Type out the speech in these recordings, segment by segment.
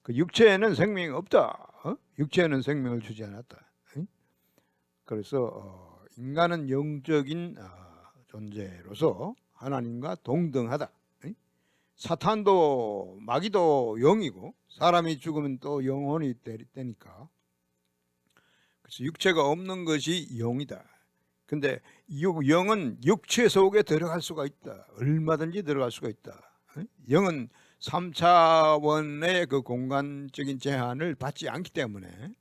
그 육체에는 생명이 없다. 육체에는 생명을 주지 않았다. 그래서 인간은 영적인 존재로서 하나님과 동등하다. 사탄도 마귀도 영이고 사람이 죽으면 또 영혼이 되니까. 그래서 육체가 없는 것이 영이다. 근데 영은 육체 속에 들어갈 수가 있다. 얼마든지 들어갈 수가 있다. 영은 3차원의 그 공간적인 제한을 받지 않기 때문에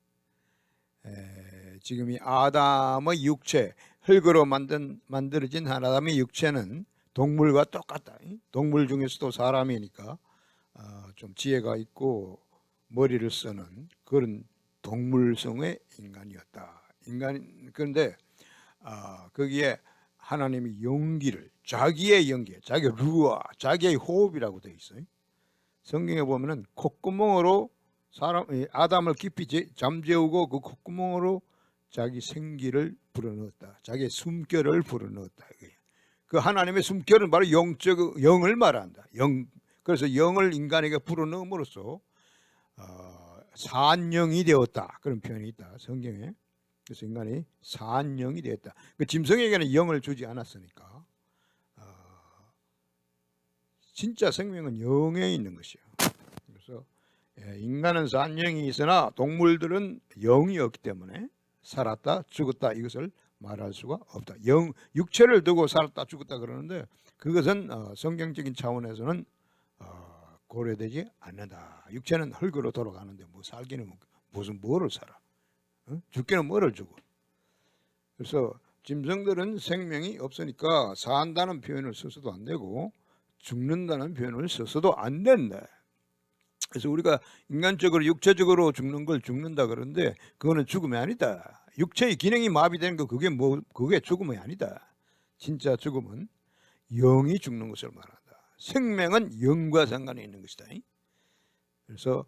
지금 이 아담의 육체, 흙으로 만들어진 아담의 육체는 동물과 똑같다. 동물 중에서도 사람이니까 좀 지혜가 있고 머리를 쓰는 그런 동물성의 인간이었다. 그런데 거기에 하나님이 용기를, 자기의 용기, 자기의 루아, 자기의 호흡이라고 되어 있어요. 성경에 보면은 콧구멍으로 아담을 깊이 잠재우고 그 콧구멍으로 자기 생기를 불어넣었다. 자기의 숨결을 불어넣었다. 그 하나님의 숨결은 바로 영을 말한다. 그래서 영을 인간에게 불어넣음으로써 산영이 되었다. 그런 표현이 있다. 성경에. 그래서 인간이 산영이 되었다. 그 짐승에게는 영을 주지 않았으니까 진짜 생명은 영에 있는 것이에요. 그래서 인간은 산영이 있으나 동물들은 영이 없기 때문에 살았다 죽었다 이것을 말할 수가 없다. 육체를 두고 살았다 죽었다 그러는데 그것은 성경적인 차원에서는 고려되지 않는다. 육체는 흙으로 돌아가는데 뭐 살기는 무슨 뭐를 살아? 죽기는 뭐를 주고. 그래서 짐승들은 생명이 없으니까 산다는 표현을 써서도 안 되고 죽는다는 표현을 써서도 안 된다. 그래서 우리가 인간적으로 육체적으로 죽는 걸 죽는다 그러는데 그거는 죽음이 아니다. 육체의 기능이 마비되는 거 그게 죽음이 아니다. 진짜 죽음은 영이 죽는 것을 말한다. 생명은 영과 상관이 있는 것이다. 그래서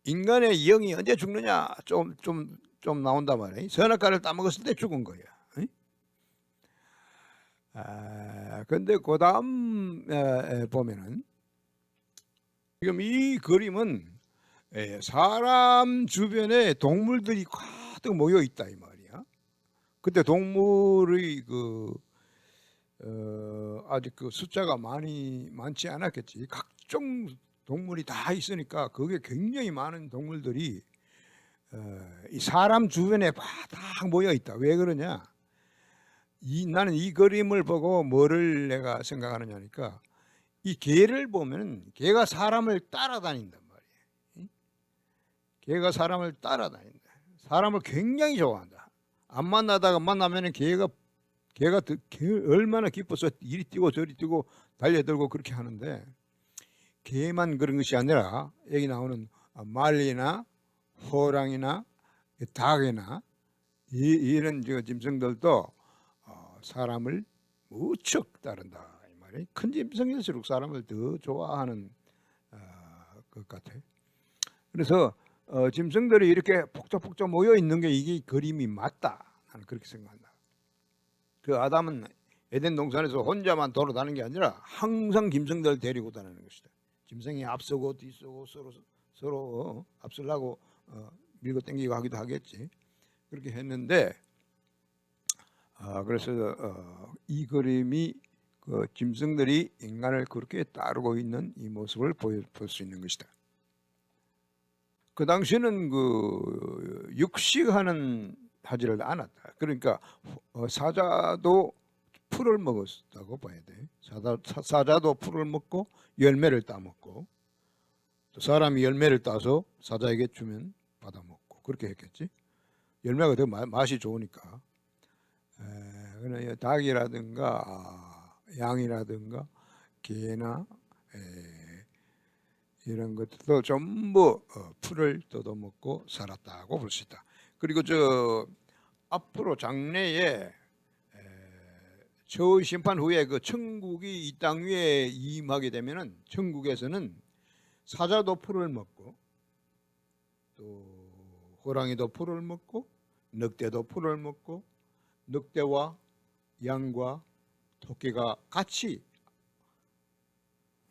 인간의 영이 언제 죽느냐 좀 나온단 말이에요. 선악과를 따먹었을 때 죽은 거야. 근데 그 다음 보면은 지금 이 그림은 사람 주변에 동물들이 가득 모여 있다 이 말이야. 그때 동물의 아직 그 숫자가 많지 않았겠지. 각종 동물이 다 있으니까 그게 굉장히 많은 동물들이 이 사람 주변에 다 모여 있다. 왜 그러냐? 나는 이 그림을 보고 뭐를 내가 생각하느냐니까 이 개를 보면 개가 사람을 따라다닌단 말이에요. 개가 사람을 따라다닌다. 사람을 굉장히 좋아한다. 안 만나다가 만나면 개가 얼마나 기뻐서 이리 뛰고 저리 뛰고 달려들고 그렇게 하는데 개만 그런 것이 아니라 여기 나오는 말이나 호랑이나 닭이나 이런 짐승들도 사람을 무척 따른다 이 말이에요. 큰 짐승일수록 사람을 더 좋아하는 것 같아. 그래서 짐승들이 이렇게 폭적폭적 모여 있는 게 이게 그림이 맞다. 나는 그렇게 생각한다. 그 아담은 에덴 동산에서 혼자만 돌아다니는 게 아니라 항상 짐승들을 데리고 다니는 것이다. 짐승이 앞서고 뒤서고 서로 앞서려고 밀고 당기고 하기도 하겠지. 그렇게 했는데 그래서 이 그림이 그 짐승들이 인간을 그렇게 따르고 있는 이 모습을 볼 수 있는 것이다. 그 당시에는 그 육식하는 하지를 않았다. 그러니까 사자도 풀을 먹었다고 봐야 돼. 사자도 풀을 먹고 열매를 따먹고 또 사람이 열매를 따서 사자에게 주면 받아먹고 그렇게 했겠지. 열매가 더 맛이 좋으니까. 그러나 닭이라든가 양이라든가 개나 이런 것들도 전부 풀을 뜯어먹고 살았다고 볼 수 있다. 그리고 저 앞으로 장래에 최후 심판 후에 그 천국이 이 땅 위에 임하게 되면은 천국에서는 사자도 풀을 먹고 또 호랑이도 풀을 먹고 늑대도 풀을 먹고 늑대와 양과 토끼가 같이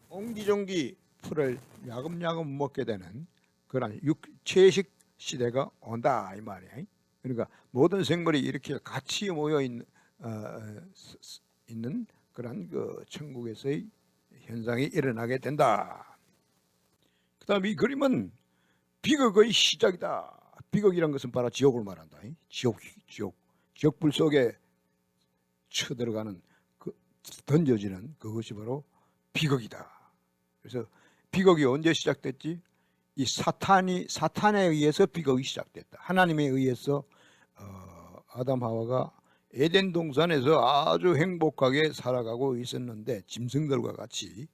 옹기종기 풀을 야금야금 먹게 되는 그런 채식 시대가 온다 이 말이야. 그러니까 모든 생물이 이렇게 같이 모여 있는 그런 그 천국에서의 현상이 일어나게 된다. 그다음에 이 그림은 비극의 시작이다. 비극이란 것은 바로 지옥을 말한다. 지옥불 속에 쳐들어가는 던져지는 그것이 바로 비극이다. 그래서 비극이 언제 시작됐지? 이 사탄에 의해서 비극이 시작됐다. 하나님에 의해서 아담 하와가 에덴 동산에서 아주 행복하게 살아가고 있었는데 짐승들과 같이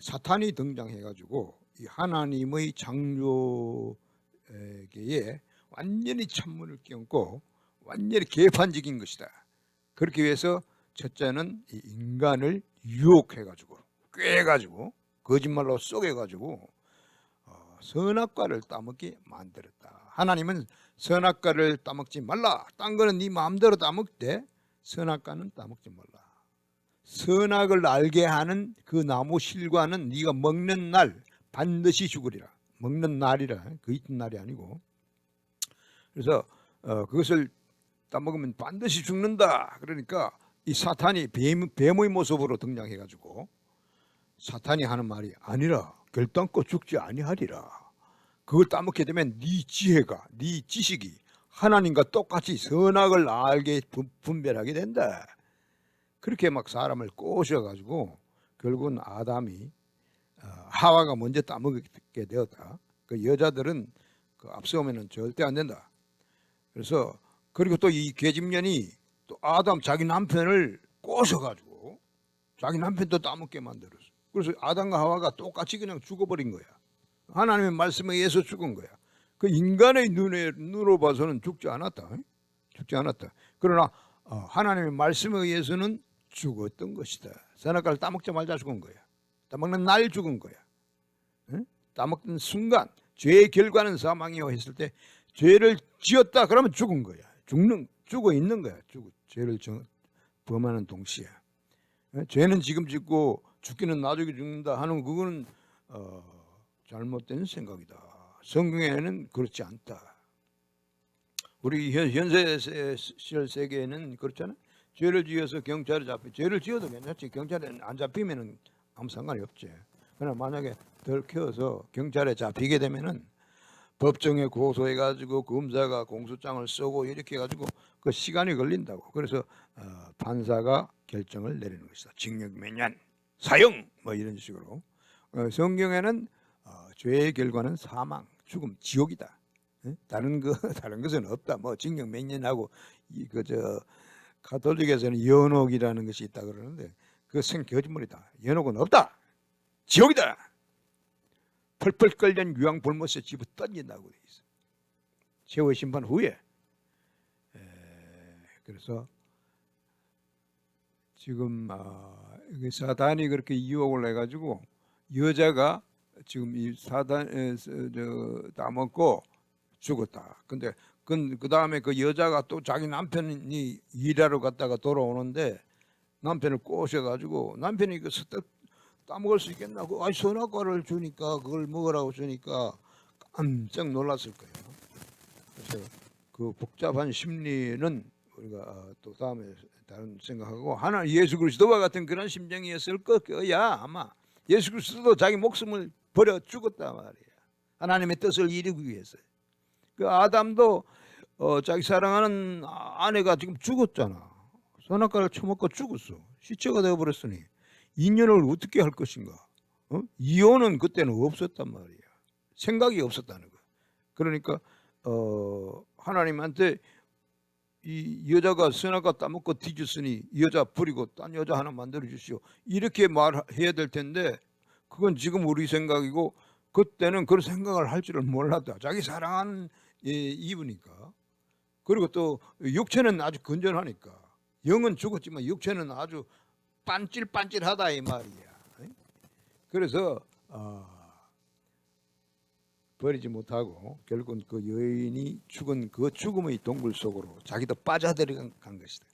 사탄이 등장해가지고 이 하나님의 창조계에 완전히 찬물을 끼얹고 완전히 개판적인 것이다. 그렇게 위해서 첫째는 이 인간을 유혹해가지고 꾀해가지고 거짓말로 속여가지고 선악과를 따먹게 만들었다. 하나님은 선악과를 따먹지 말라. 딴 거는 네 마음대로 따먹되 선악과는 따먹지 말라. 선악을 알게 하는 그 나무 실과는 네가 먹는 날 반드시 죽으리라. 먹는 날이라 그 이튿날이 아니고. 그래서 그것을 따먹으면 반드시 죽는다. 그러니까 이 사탄이 뱀의 모습으로 등장해가지고 사탄이 하는 말이 아니라 결단코 죽지 아니하리라. 그걸 따먹게 되면 네 지혜가, 네 지식이 하나님과 똑같이 선악을 알게 분별하게 된다. 그렇게 막 사람을 꼬셔가지고 결국은 아담이 하와가 먼저 따먹게 되었다. 그 여자들은 그 앞서오면은 절대 안 된다. 그래서 그리고 또 이 계집년이 또 아담 자기 남편을 꼬셔가지고 자기 남편도 따먹게 만들었어. 그래서 아담과 하와가 똑같이 그냥 죽어버린 거야. 하나님의 말씀에 의해서 죽은 거야. 그 인간의 눈으로 봐서는 죽지 않았다. 죽지 않았다. 그러나 하나님의 말씀에 의해서는 죽었던 것이다. 선악과를 따먹자 말자 죽은 거야. 따먹는 날 죽은 거야. 따먹던 순간 죄의 결과는 사망이요 했을 때 죄를 지었다 그러면 죽은 거야. 죽어 있는 거야. 죄를 범하는 동시에. 죄는 지금 짓고 죽기는 나중에 죽는다 하는 그거는 잘못된 생각이다. 성경에는 그렇지 않다. 우리 현세 시절 세계에는 그렇잖아. 죄를 지어서 경찰에 죄를 지어도 괜찮지. 경찰에 안 잡히면은 아무 상관이 없지. 그러나 만약에 들켜서 경찰에 잡히게 되면은 법정에 고소해가지고 검사가 공소장을 쓰고 이렇게 해가지고 그 시간이 걸린다고. 그래서 판사가 결정을 내리는 것이다. 징역 몇 년, 사형 뭐 이런 식으로. 성경에는 죄의 결과는 사망, 죽음, 지옥이다. 다른 것은 없다. 뭐 징역 몇 년하고 가톨릭에서는 연옥이라는 것이 있다 그러는데 그것은 거짓말이다. 연옥은 없다. 지옥이다. 펄펄 끓는 유황 불못에 집어 던진다고 돼 있어. 최후의 심판 후에. 그래서 지금 사단이 그렇게 유혹을 해가지고 여자가 지금 이 사단 따먹고 죽었다. 근데 그 다음에 그 여자가 또 자기 남편이 일하러 갔다가 돌아오는데 남편을 꼬셔가지고 남편이 그 따먹을 수 있겠나? 선악과를 주니까 그걸 먹으라고 주니까 깜짝 놀랐을 거예요. 그래서 그 복잡한 심리는 우리가 또 다음에 다른 생각하고 예수 그리스도와 같은 그런 심정이었을 거야. 아마 예수 그리스도도 자기 목숨을 버려 죽었단 말이야. 하나님의 뜻을 이루기 위해서. 그 아담도 자기 사랑하는 아내가 지금 죽었잖아. 선악과를 처먹고 죽었어. 시체가 되어버렸으니 인연을 어떻게 할 것인가? 이혼은 그때는 없었단 말이야. 생각이 없었다는 거야. 그러니까 하나님한테 이 여자가 선악과 따먹고 뒤졌으니 여자 버리고 딴 여자 하나 만들어 주시오. 이렇게 말해야 될 텐데 그건 지금 우리 생각이고 그때는 그런 생각을 할 줄을 몰랐다. 자기 사랑하는 이브니까. 그리고 또 육체는 아주 건전하니까. 영은 죽었지만 육체는 아주 반질반질하다 이 말이야. 그래서 버리지 못하고 결국은 그 여인이 죽은 그 죽음의 동굴 속으로 자기도 빠져들어간 것이다.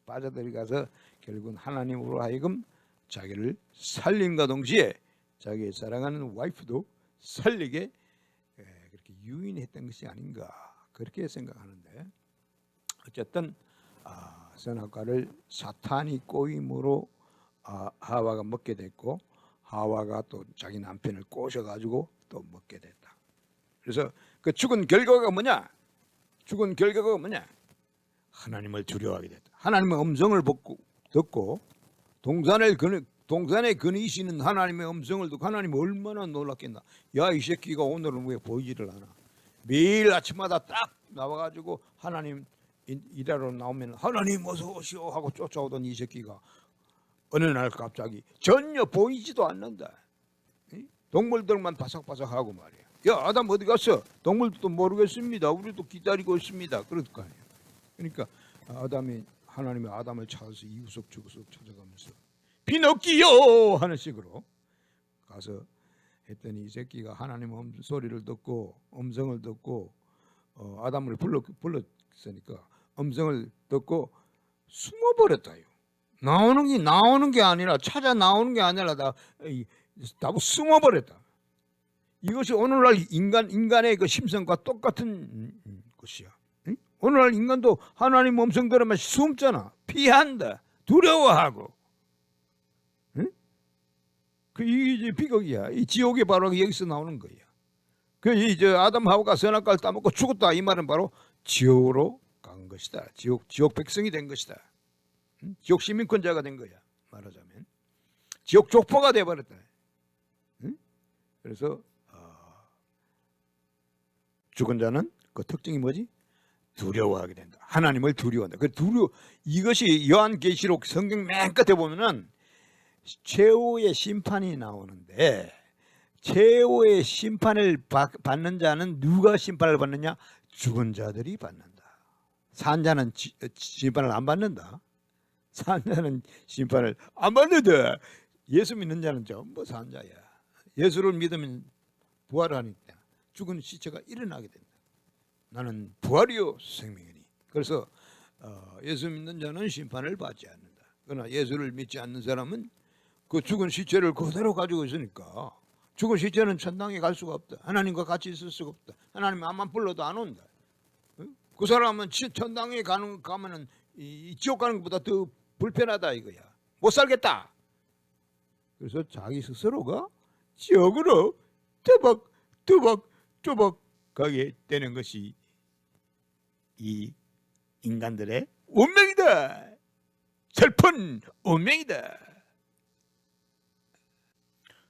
빠져들어가서 결국은 하나님으로 하여금 자기를 살림과 동시에 자기의 사랑하는 와이프도 살리게 그렇게 유인했던 것이 아닌가 그렇게 생각하는데, 어쨌든 선악과를 사탄이 꼬임으로 하와가 먹게 됐고, 하와가 또 자기 남편을 꼬셔가지고 또 먹게 됐다. 그래서 그 죽은 결과가 뭐냐? 죽은 결과가 뭐냐? 하나님을 두려워하게 됐다. 하나님의 음성을 듣고 동산에 거니시는 하나님의 음성을 듣고 하나님이 얼마나 놀랐겠나. 야, 이 새끼가 오늘은 왜 보이지를 않아? 매일 아침마다 딱 나와가지고 하나님 일하러 나오면 하나님 어서 오시오 하고 쫓아오던 이 새끼가 어느 날 갑자기 전혀 보이지도 않는다. 동물들만 바삭바삭하고 말이야. 야, 아담 어디 갔어? 동물도 모르겠습니다. 우리도 기다리고 있습니다. 그럴 거 아니에요. 그러니까 하나님이 아담을 찾아서 이구석저구석 찾아가면서 비너끼요 하는 식으로 가서 했더니 이 새끼가 하나님 소리를 듣고 음성을 듣고 아담을 불렀으니까 음성을 듣고 숨어버렸다요. 나오는 게 아니라 찾아 나오는 게 아니라 다 숨어버렸다. 이것이 오늘날 인간의 그 심성과 똑같은 것이야. 응? 오늘날 인간도 하나님 음성 들으면 숨잖아. 피한다. 두려워하고. 응? 이게 비극이야. 이 지옥이 바로 여기서 나오는 거야. 이제 아담 하와가 선악과를 따먹고 죽었다. 이 말은 바로 지옥으로 간 것이다. 지옥 백성이 된 것이다. 응? 지옥 시민권자가 된 거야. 말하자면 지옥 족보가 돼버렸다. 응? 그래서 죽은 자는 그 특징이 뭐지? 두려워하게 된다. 하나님을 두려워한다. 이것이 요한계시록 성경 맨 끝에 보면은 최후의 심판이 나오는데, 최후의 심판을 받는 자는 누가 심판을 받느냐? 죽은 자들이 받는다. 산 자는 심판을 안 받는다. 산 자는 심판을 안 받는다. 예수 믿는 자는 전부 산 자야. 예수를 믿으면 부활하니까 죽은 시체가 일어나게 된다. 나는 부활이요 생명이니. 그래서 예수 믿는 자는 심판을 받지 않는다. 그러나 예수를 믿지 않는 사람은 그 죽은 시체를 그대로 가지고 있으니까 죽은 시체는 천당에 갈 수가 없다. 하나님과 같이 있을 수가 없다. 하나님 암만 불러도 안 온다. 그 사람은 천당에 가면은 이 지옥 가는 것보다 더 불편하다 이거야. 못 살겠다. 그래서 자기 스스로가 지옥으로 뚜벅 가게 되는 것이 이 인간들의 운명이다. 슬픈 운명이다.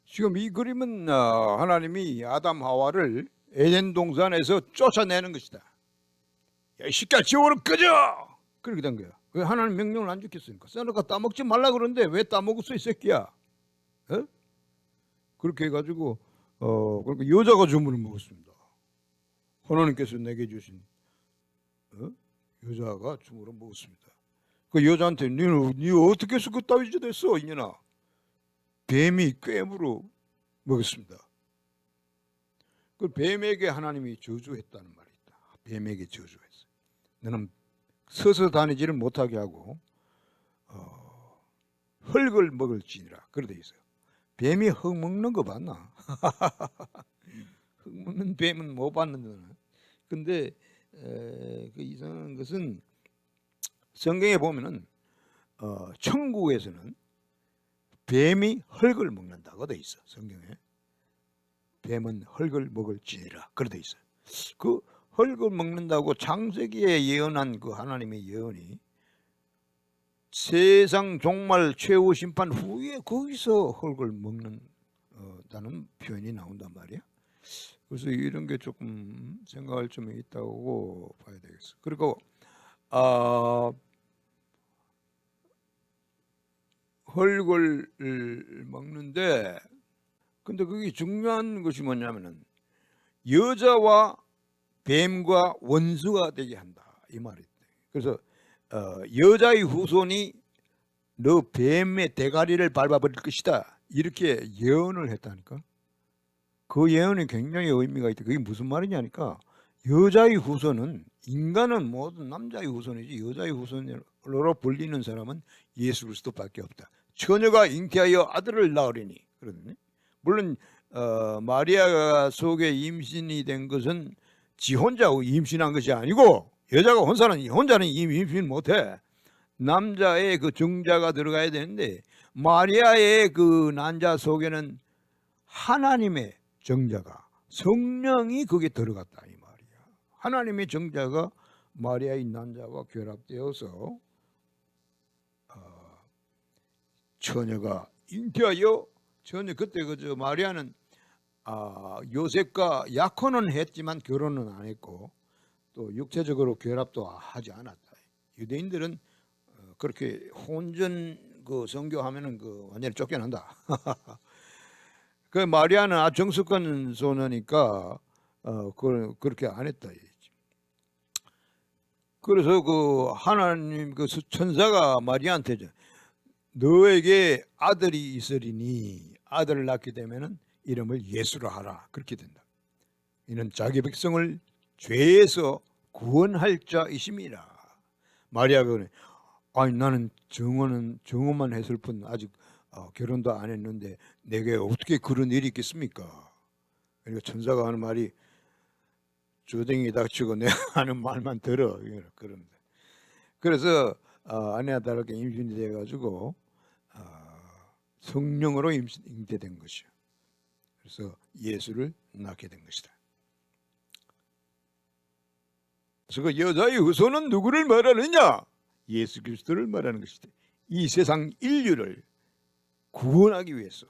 지금 이 그림은 하나님이 아담 하와를 에덴 동산에서 쫓아내는 것이다. 야, 이 새끼야 지옥으로 꺼져! 그렇게 된 거야. 왜 하나님 명령을 안 지켰으니까. 선악과 따먹지 말라 그러는데 왜 따먹었어 이 새끼야? 에? 그렇게 해가지고 그러니까 여자가 주문을 먹었습니다. 하나님께서 내게 주신 여자가 주문을 먹었습니다. 그 여자한테 니 어떻게 해서 그 따위지 됐어 이년아? 뱀이 꿰물어 먹었습니다. 그 뱀에게 하나님이 저주했다는 말이 있다. 뱀에게 저주했어. 너는 서서 다니지를 못하게 하고 흙을 먹을지니라. 그렇게 돼 있어요. 뱀이 흙 먹는 거 봤나? 흙 먹는 뱀은 못 봤는데. 근데 그 이상한 것은 성경에 보면은 천국에서는 뱀이 흙을 먹는다고 돼 있어. 성경에 뱀은 흙을 먹을지니라 그렇게 돼 있어. 그 흙을 먹는다고 창세기에 예언한 그 하나님의 예언이 세상 종말 최후 심판 후에 거기서 흙을 먹는다는 표현이 나온단 말이야. 그래서 이런 게 조금 생각할 점이 있다고 봐야 되겠어. 그리고 흙을 먹는데, 근데 그게 중요한 것이 뭐냐면은 여자와 뱀과 원수가 되게 한다 이 말이. 그래서 여자의 후손이 너 뱀의 대가리를 밟아버릴 것이다 이렇게 예언을 했다니까. 그 예언이 굉장히 의미가 있다. 그게 무슨 말이냐니까, 여자의 후손은, 인간은 모든 남자의 후손이지 여자의 후손으로 불리는 사람은 예수 그리스도밖에 없다. 처녀가 잉태하여 아들을 낳으리니. 그러더니 물론 마리아가 속에 임신이 된 것은 지 혼자 임신한 것이 아니고 여자가 혼자는 임신 못해. 남자의 그 정자가 들어가야 되는데 마리아의 그 난자 속에는 하나님의 정자가 성령이 거기에 들어갔다 이 말이야. 하나님의 정자가 마리아의 난자와 결합되어서 처녀가 잉태하여 처녀 그때 그저 마리아는 요셉과 약혼은 했지만 결혼은 안 했고 또 육체적으로 결합도 하지 않았다. 유대인들은 그렇게 혼전 그 성교하면은 그 완전히 쫓겨난다. 그 마리아는 아주 정숙한 소녀니까 그렇게 안 했다. 그래서 그 하나님 그 천사가 마리아한테 너에게 아들이 있으리니 아들을 낳게 되면은 이름을 예수로 하라 그렇게 된다. 이는 자기 백성을 죄에서 구원할 자이심이라. 마리아가 그래. 아니 나는 정혼만 했을 뿐 아직 결혼도 안 했는데 내게 어떻게 그런 일이 있겠습니까? 그러니까 천사가 하는 말이 조댕이 닥치고 내가 하는 말만 들어 그럽니다. 그래서 아내와 다르게 임신이 돼가지고 성령으로 잉태된 것이요. 그래서 예수를 낳게 된 것이다. 그래서 그 여자의 후손은 누구를 말하느냐? 예수 그리스도를 말하는 것이다. 이 세상 인류를 구원하기 위해서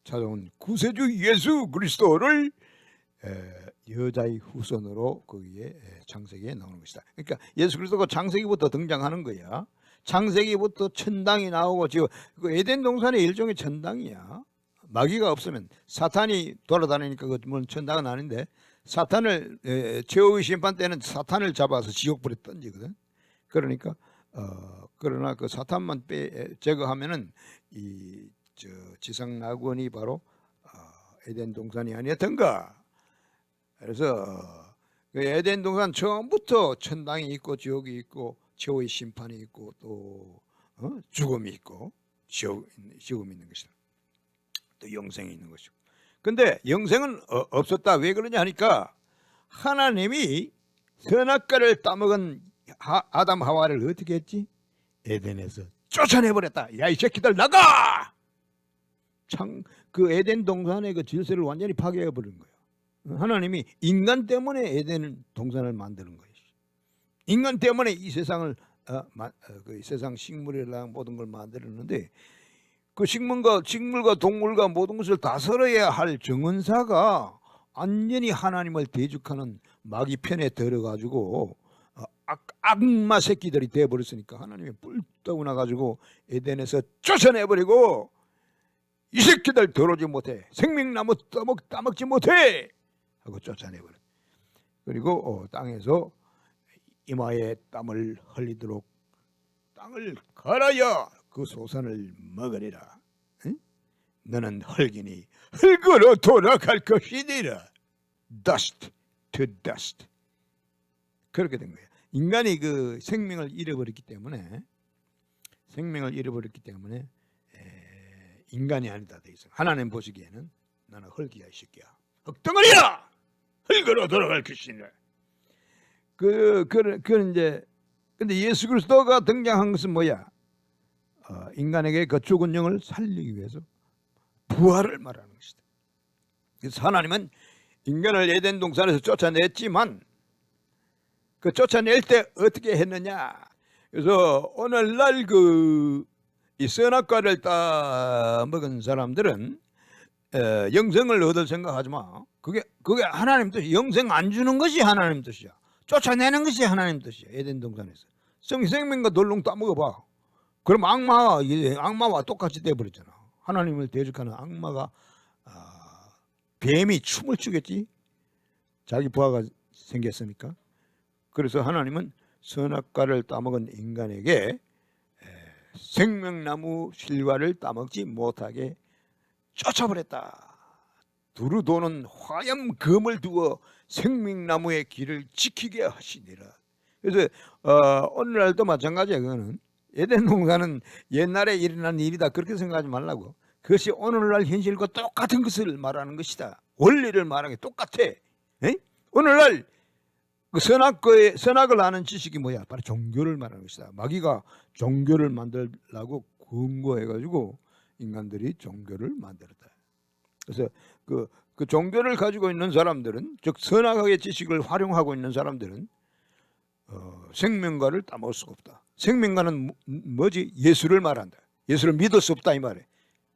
찾아온 구세주 예수 그리스도를 여자의 후손으로 거기에 창세기에 나오는 것이다. 그러니까 예수 그리스도가 창세기부터 등장하는 거야. 창세기부터 천당이 나오고 지금 그 에덴 동산의 일종의 천당이야. 마귀가 없으면 사탄이 돌아다니니까 그건 천당은 아닌데 사탄을 최후의 심판 때는 사탄을 잡아서 지옥불에 던지거든. 그러니까 그러나 그 사탄만 제거하면은 이 지상 낙원이 바로 에덴 동산이 아니었던가. 그래서 그 에덴 동산 처음부터 천당이 있고 지옥이 있고 최후의 심판이 있고 또 죽음이 있고 지옥이 있는 것이다. 또 영생이 있는 것이고. 근데 영생은 없었다. 왜 그러냐 하니까 하나님이 선악과를 따먹은 아담 하와를 어떻게 했지? 에덴에서 쫓아내버렸다. 야 이 새끼들 나가! 참 그 에덴 동산의 그 질서를 완전히 파괴해버린 거예요. 하나님이 인간 때문에 에덴 동산을 만드는 거예요. 인간 때문에 이 세상을 그 세상 식물이랑 모든 걸 만들었는데 그 식물과 동물과 모든 것을 다스려야 할 정은사가 완전히 하나님을 대적하는 마귀 편에 들어가지고 악마 새끼들이 돼버렸으니까 하나님이 뿔떡 나가지고 에덴에서 쫓아내버리고 이 새끼들 들어오지 못해 생명나무 따먹지 못해 하고 쫓아내버려. 그리고 땅에서 이마에 땀을 흘리도록 땅을 갈아야 그 소산을 먹으리라. 응? 너는 흙이니 흙으로 돌아갈 것이니라. Dust to dust. 그렇게 된 거예요. 인간이 그 생명을 잃어버렸기 때문에 인간이 아니다 돼 있어. 하나님 보시기에는 너는 흙이야 이 새끼야. 흙덩어리야. 흙으로 돌아갈 것이니라. 그 이제 근데 예수 그리스도가 등장한 것은 뭐야? 인간에게 그 죽은 영을 살리기 위해서 부활을 말하는 것이다. 그래서 하나님은 인간을 에덴 동산에서 쫓아냈지만 그 쫓아낼 때 어떻게 했느냐? 그래서 오늘날 이 선악과를 따먹은 사람들은 영생을 얻을 생각하지 마. 그게 하나님 뜻이. 영생 안 주는 것이 하나님 뜻이야. 쫓아내는 것이 하나님 뜻이야. 에덴 동산에서 생명과 돌롱 따먹어봐. 그럼 악마와 똑같이 돼버렸잖아. 하나님을 대적하는 악마가 뱀이 춤을 추겠지. 자기 부하가 생겼으니까. 그래서 하나님은 선악과를 따먹은 인간에게 생명나무 실과를 따먹지 못하게 쫓아버렸다. 두루 도는 화염검을 두어 생명나무의 길을 지키게 하시니라. 그래서 오늘날도 마찬가지야. 그거는 에덴 동산은 옛날에 일어난 일이다 그렇게 생각하지 말라고. 그것이 오늘날 현실과 똑같은 것을 말하는 것이다. 원리를 말하는 게 똑같아. 에? 오늘날 그 선악을 아는 지식이 뭐야? 바로 종교를 말하는 것이다. 마귀가 종교를 만들라고 권고해가지고 인간들이 종교를 만들었다. 그래서 그 종교를 가지고 있는 사람들은, 즉 선악의 지식을 활용하고 있는 사람들은 생명과를 따먹을 수가 없다. 생명과는 뭐지? 예수를 말한다. 예수를 믿을 수 없다 이 말이에요.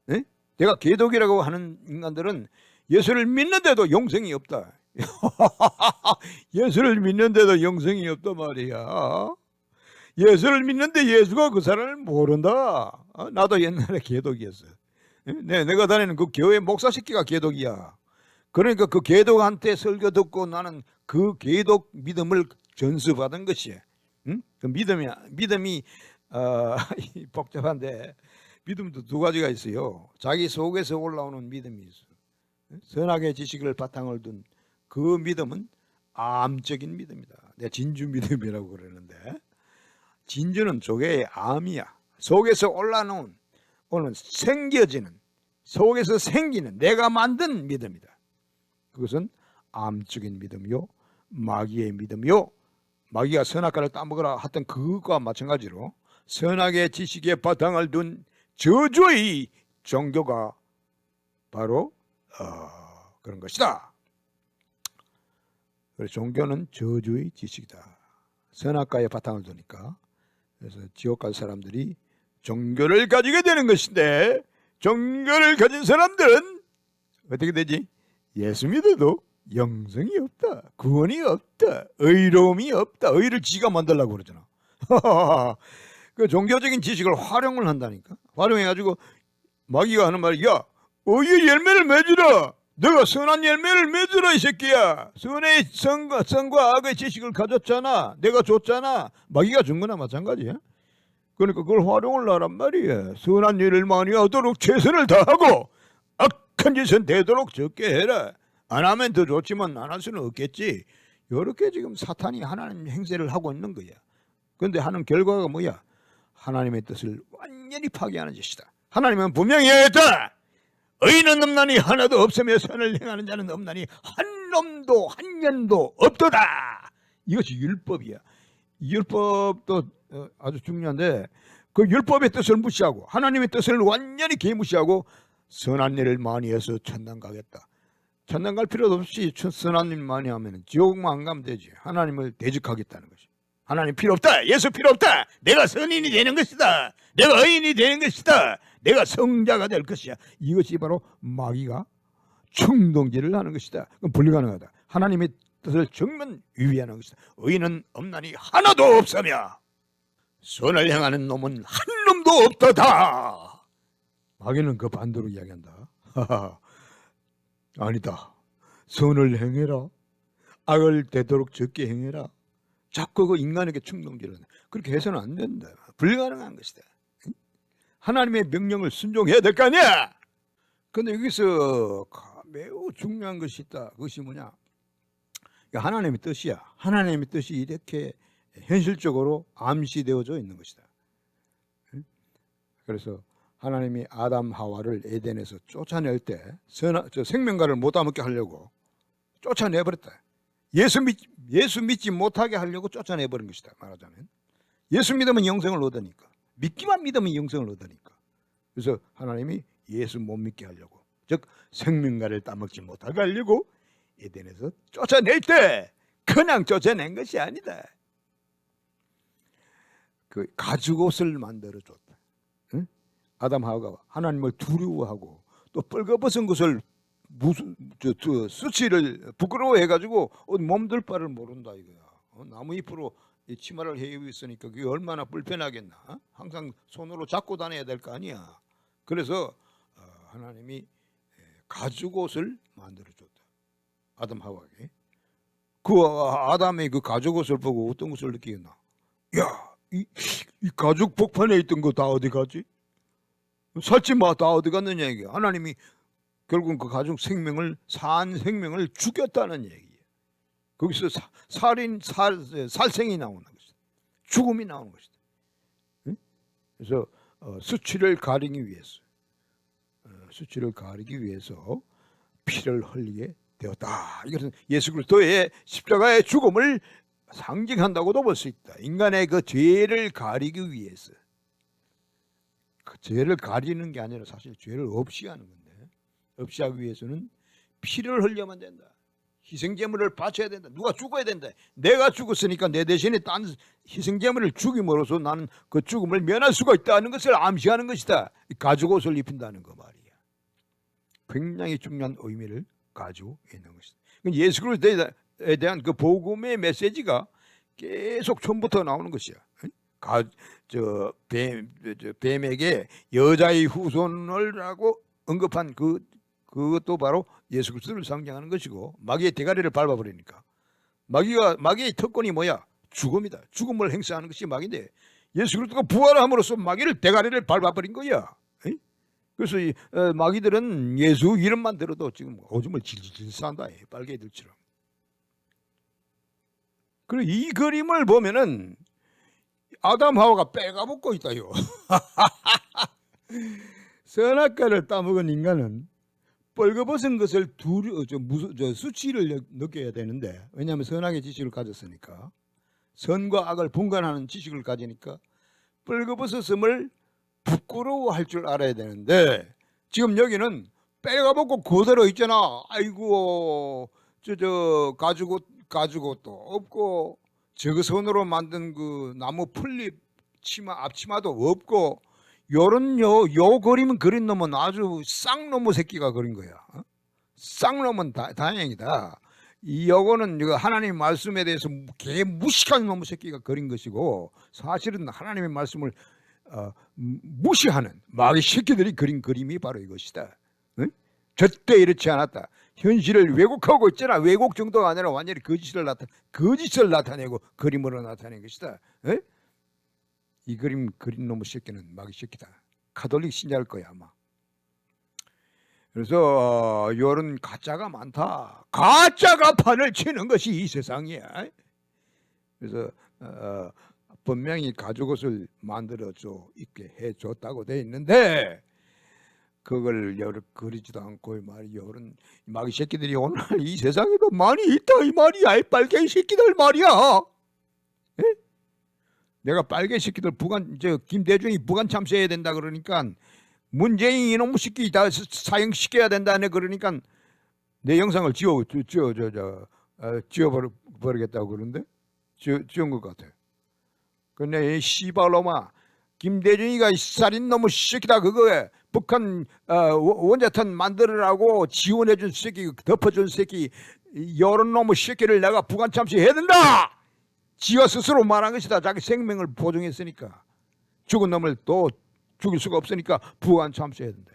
네? 내가 개독이라고 하는 인간들은 예수를 믿는데도 영생이 없다. 예수를 믿는데도 영생이 없단 말이야. 예수를 믿는데 예수가 그 사람을 모른다. 나도 옛날에 개독이었어. 내가 다니는 그 교회 목사 새끼가 개독이야. 그러니까 그 개독한테 설교 듣고 나는 그 개독 믿음을 전수받은 것이야. 응? 그 믿음이 복잡한데 믿음도 두 가지가 있어요. 자기 속에서 올라오는 믿음이 있어. 선악의 지식을 바탕을 둔 그 믿음은 암적인 믿음이다. 내가 진주 믿음이라고 그러는데, 진주는 조개의 암이야. 속에서 올라오는, 오늘 생겨지는, 속에서 생기는 내가 만든 믿음이다. 그것은 암적인 믿음이요, 마귀의 믿음이요. 마귀가 선악과를 따먹으라 했던 그것과 마찬가지로 선악의 지식에 바탕을 둔 저주의 종교가 바로 그런 것이다. 그래서 종교는 저주의 지식이다. 선악과에 바탕을 두니까. 그래서 지옥 갈 사람들이 종교를 가지게 되는 것인데, 종교를 가진 사람들은 어떻게 되지? 예수 믿어도 영생이 없다, 구원이 없다, 의로움이 없다. 의를 지가 만들려고 그러잖아. 그 종교적인 지식을 활용을 한다니까. 활용해가지고 마귀가 하는 말이, 야, 의의 열매를 맺으라. 너가 선한 열매를 맺으라 이 새끼야. 선과 악의 지식을 가졌잖아. 내가 줬잖아. 마귀가 준 거나 마찬가지야. 그러니까 그걸 활용을 하란 말이야. 선한 일을 많이 하도록 최선을 다하고 악한 짓은 되도록 적게 해라. 안 하면 더 좋지만 안 할 수는 없겠지. 이렇게 지금 사탄이 하나님 행세를 하고 있는 거야. 그런데 하는 결과가 뭐야? 하나님의 뜻을 완전히 파괴하는 짓이다. 하나님은 분명히 했다. 의인은 없나니 하나도 없으며 선을 행하는 자는 없나니 한 놈도 한 년도 없도다. 이것이 율법이야. 율법도 아주 중요한데, 그 율법의 뜻을 무시하고 하나님의 뜻을 완전히 개무시하고 선한 일을 많이 해서 천당 가겠다. 천당 갈 필요도 없이 선한 일 많이 하면 지옥만 안 가면 되지. 하나님을 대적하겠다는 것이. 하나님 필요 없다. 예수 필요 없다. 내가 선인이 되는 것이다. 내가 의인이 되는 것이다. 내가 성자가 될 것이야. 이것이 바로 마귀가 충동질을 하는 것이다. 그건 불가능하다. 하나님의 뜻을 정면 위배하는 것이다. 의인은 없나니 하나도 없으며 선을 행하는 놈은 한 놈도 없도다. 마귀는 그 반대로 이야기한다. 아니다. 선을 행해라. 악을 되도록 적게 행해라. 자꾸 그 인간에게 충동질을 한다. 그렇게 해서는 안 된다. 불가능한 것이다. 하나님의 명령을 순종해야 될 거 아니야. 그런데 여기서 매우 중요한 것이 있다. 그것이 뭐냐? 하나님의 뜻이야. 하나님의 뜻이 이렇게 현실적으로 암시되어져 있는 것이다. 그래서 하나님이 아담 하와를 에덴에서 쫓아낼 때 생명과를 못 따먹게 하려고 쫓아내버렸다. 예수 믿지 못하게 하려고 쫓아내버린 것이다. 말하자면 예수 믿으면 영생을 얻으니까, 믿기만 믿으면 영생을 얻으니까. 그래서 하나님이 예수 못 믿게 하려고, 즉 생명과를 따먹지 못하게 하려고 에덴에서 쫓아낼 때 그냥 쫓아낸 것이 아니다. 그 가죽옷을 만들어줬다. 응? 아담 하와가 하나님을 두려워하고 또 뻘거벗은 것을 수치를 부끄러워해가지고 몸둘 바를 모른다 이거야. 나무 잎으로 치마를 해입고 있으니까 그게 얼마나 불편하겠나. 항상 손으로 잡고 다녀야 될 거 아니야. 그래서 하나님이 가죽옷을 만들어줬다. 아담 하와에게. 그 아담의 그 가죽옷을 보고 어떤 것을 느끼겠나. 야, 이 가죽 복판에 있던 거 다 어디 가지? 살찌 마, 다 어디 갔느냐 이게. 하나님이 결국은 그 가죽 생명을, 산 생명을 죽였다는 얘기예요. 거기서 살생이 나오는 것이다. 죽음이 나오는 것이다. 응? 그래서 수치를 가리기 위해서 수치를 가리기 위해서 피를 흘리게 되었다. 이것은 예수 그리스도의 십자가의 죽음을 상징한다고도 볼 수 있다. 인간의 그 죄를 가리기 위해서. 그 죄를 가리는 게 아니라 사실 죄를 없이 하는 건데, 없이 하기 위해서는 피를 흘려만 된다. 희생제물을 바쳐야 된다. 누가 죽어야 된다. 내가 죽었으니까 내 대신에 딴 희생제물을 죽임으로써 나는 그 죽음을 면할 수가 있다는 것을 암시하는 것이다. 가죽옷을 입힌다는 거 말이야. 굉장히 중요한 의미를 가지고 있는 것이다. 예수 그리스도에 대한 그 복음의 메시지가 계속 처음부터 나오는 것이야. 뱀에게 여자의 후손을 하고 언급한 그것도 바로 예수 그리스도를 상징하는 것이고, 마귀의 대가리를 밟아버리니까 마귀의 특권이 뭐야? 죽음이다. 죽음을 행사하는 것이 마귀인데 예수 그리스도가 부활함으로써 마귀를 대가리를 밟아버린 거야. 그래서 마귀들은 예수 이름만 들어도 지금 오줌을 질질 싼다. 빨개들처럼. 그리고 이 그림을 보면은 아담 하와가 빼가 붙고 있다요. 선악과를 따먹은 인간은 벌거벗은 것을 수치를 느껴야 되는데, 왜냐하면 선악의 지식을 가졌으니까, 선과 악을 분간하는 지식을 가지니까 벌거벗었음을 부끄러워할 줄 알아야 되는데, 지금 여기는 빼가 벗고 그대로 있잖아. 아이고 가죽옷도 없고, 저거 손으로 만든 그 나무 풀립 앞치마도 없고, 요 그림은 그린 놈은 아주 쌍놈의 새끼가 그린 거야. 쌍놈은 다행이다. 요거는 하나님의 말씀에 대해서 무식한 놈의 새끼가 그린 것이고, 사실은 하나님의 말씀을 무시하는 마귀 새끼들이 그린 그림이 바로 이것이다. 절대 이렇지 않았다. 현실을 왜곡하고 있잖아. 왜곡 정도가 아니라 완전히 거짓을 나타내고 그림으로 나타낸 것이다. 이 그림 그린 놈의 새끼는 마귀 새끼다. 가톨릭 신자일 거야 아마. 그래서 이런 가짜가 많다. 가짜가 판을 치는 것이 이 세상이야. 그래서 분명히 가죽옷을 만들어줘 입게 해줬다고 돼 있는데, 그걸 그리지도 않고 이런 마귀 새끼들이 오늘 이 세상에도 많이 있다 이 말이야. 이 빨갱이 새끼들 말이야. 내가 빨개 새끼들 김대중이 부관 참여해야 된다 그러니까, 문재인 이놈의 새끼 다 사형시켜야 된다네. 그러니까 내 영상을 지워버리겠다고 그러는데, 지운 것 같아. 근데 이 씨발놈아, 김대중이가 살인 놈의 새끼다. 그거에 북한 원자탄 만들으라고 지원해준 새끼, 덮어준 새끼, 이런 놈의 새끼를 내가 부관 참여해야 된다. 지가 스스로 말한 것이다. 자기 생명을 보증했으니까. 죽은 놈을 또 죽일 수가 없으니까 부관 참수해야 된다.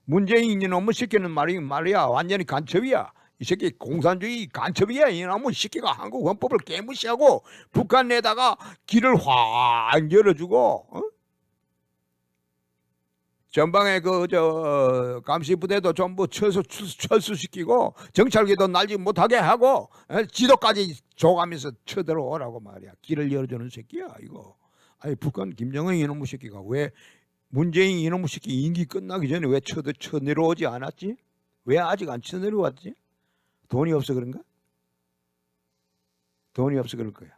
문재인 이놈의 새끼는 말이야 완전히 간첩이야. 이 새끼 공산주의 간첩이야. 이놈의 새끼가 한국 헌법을 개무시하고 북한 내다가 길을 확 열어주고, 전방에 감시부대도 전부 철수시키고, 정찰기도 날지 못하게 하고, 지도까지 줘가면서 쳐들어오라고 말이야. 길을 열어주는 새끼야 이거. 아니 북한 김정은 이놈의 새끼가 왜 문재인 이놈의 새끼 임기 끝나기 전에 왜 쳐내려오지 않았지? 왜 아직 안 쳐내려왔지? 돈이 없어 그런가? 돈이 없어 그럴 거야.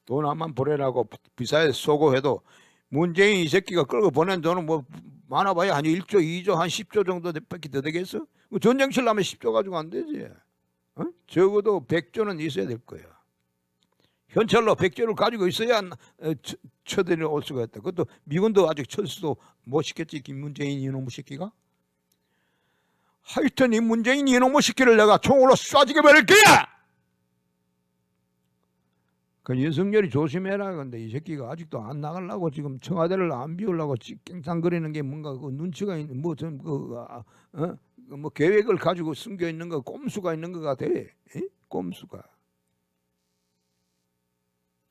돈 한만 보내라고 비싸게 쏘고 해도 문재인 이 새끼가 끌고 보낸 돈은 뭐 많아봐야 한 1조, 2조, 한 10조 정도 밖에 더 되겠어? 전쟁 치려면 10조 가지고 안 되지. 적어도 100조는 있어야 될 거야. 현찰로 100조를 가지고 있어야 쳐들어올 수가 있다. 그것도 미군도 아직 철수도 못 시켰지. 김문재인 이놈의 새끼가. 하여튼 이 문재인 이놈의 새끼를 내가 총으로 쏴지게 버릴 거야. 그 윤석열이 조심해라. 근데 이 새끼가 아직도 안 나가려고 지금 청와대를 안 비우려고 깽상거리는 게 뭔가 그 눈치가 있는 뭐 계획을 가지고 숨겨 있는 거, 꼼수가 있는 것 같아. 꼼수가.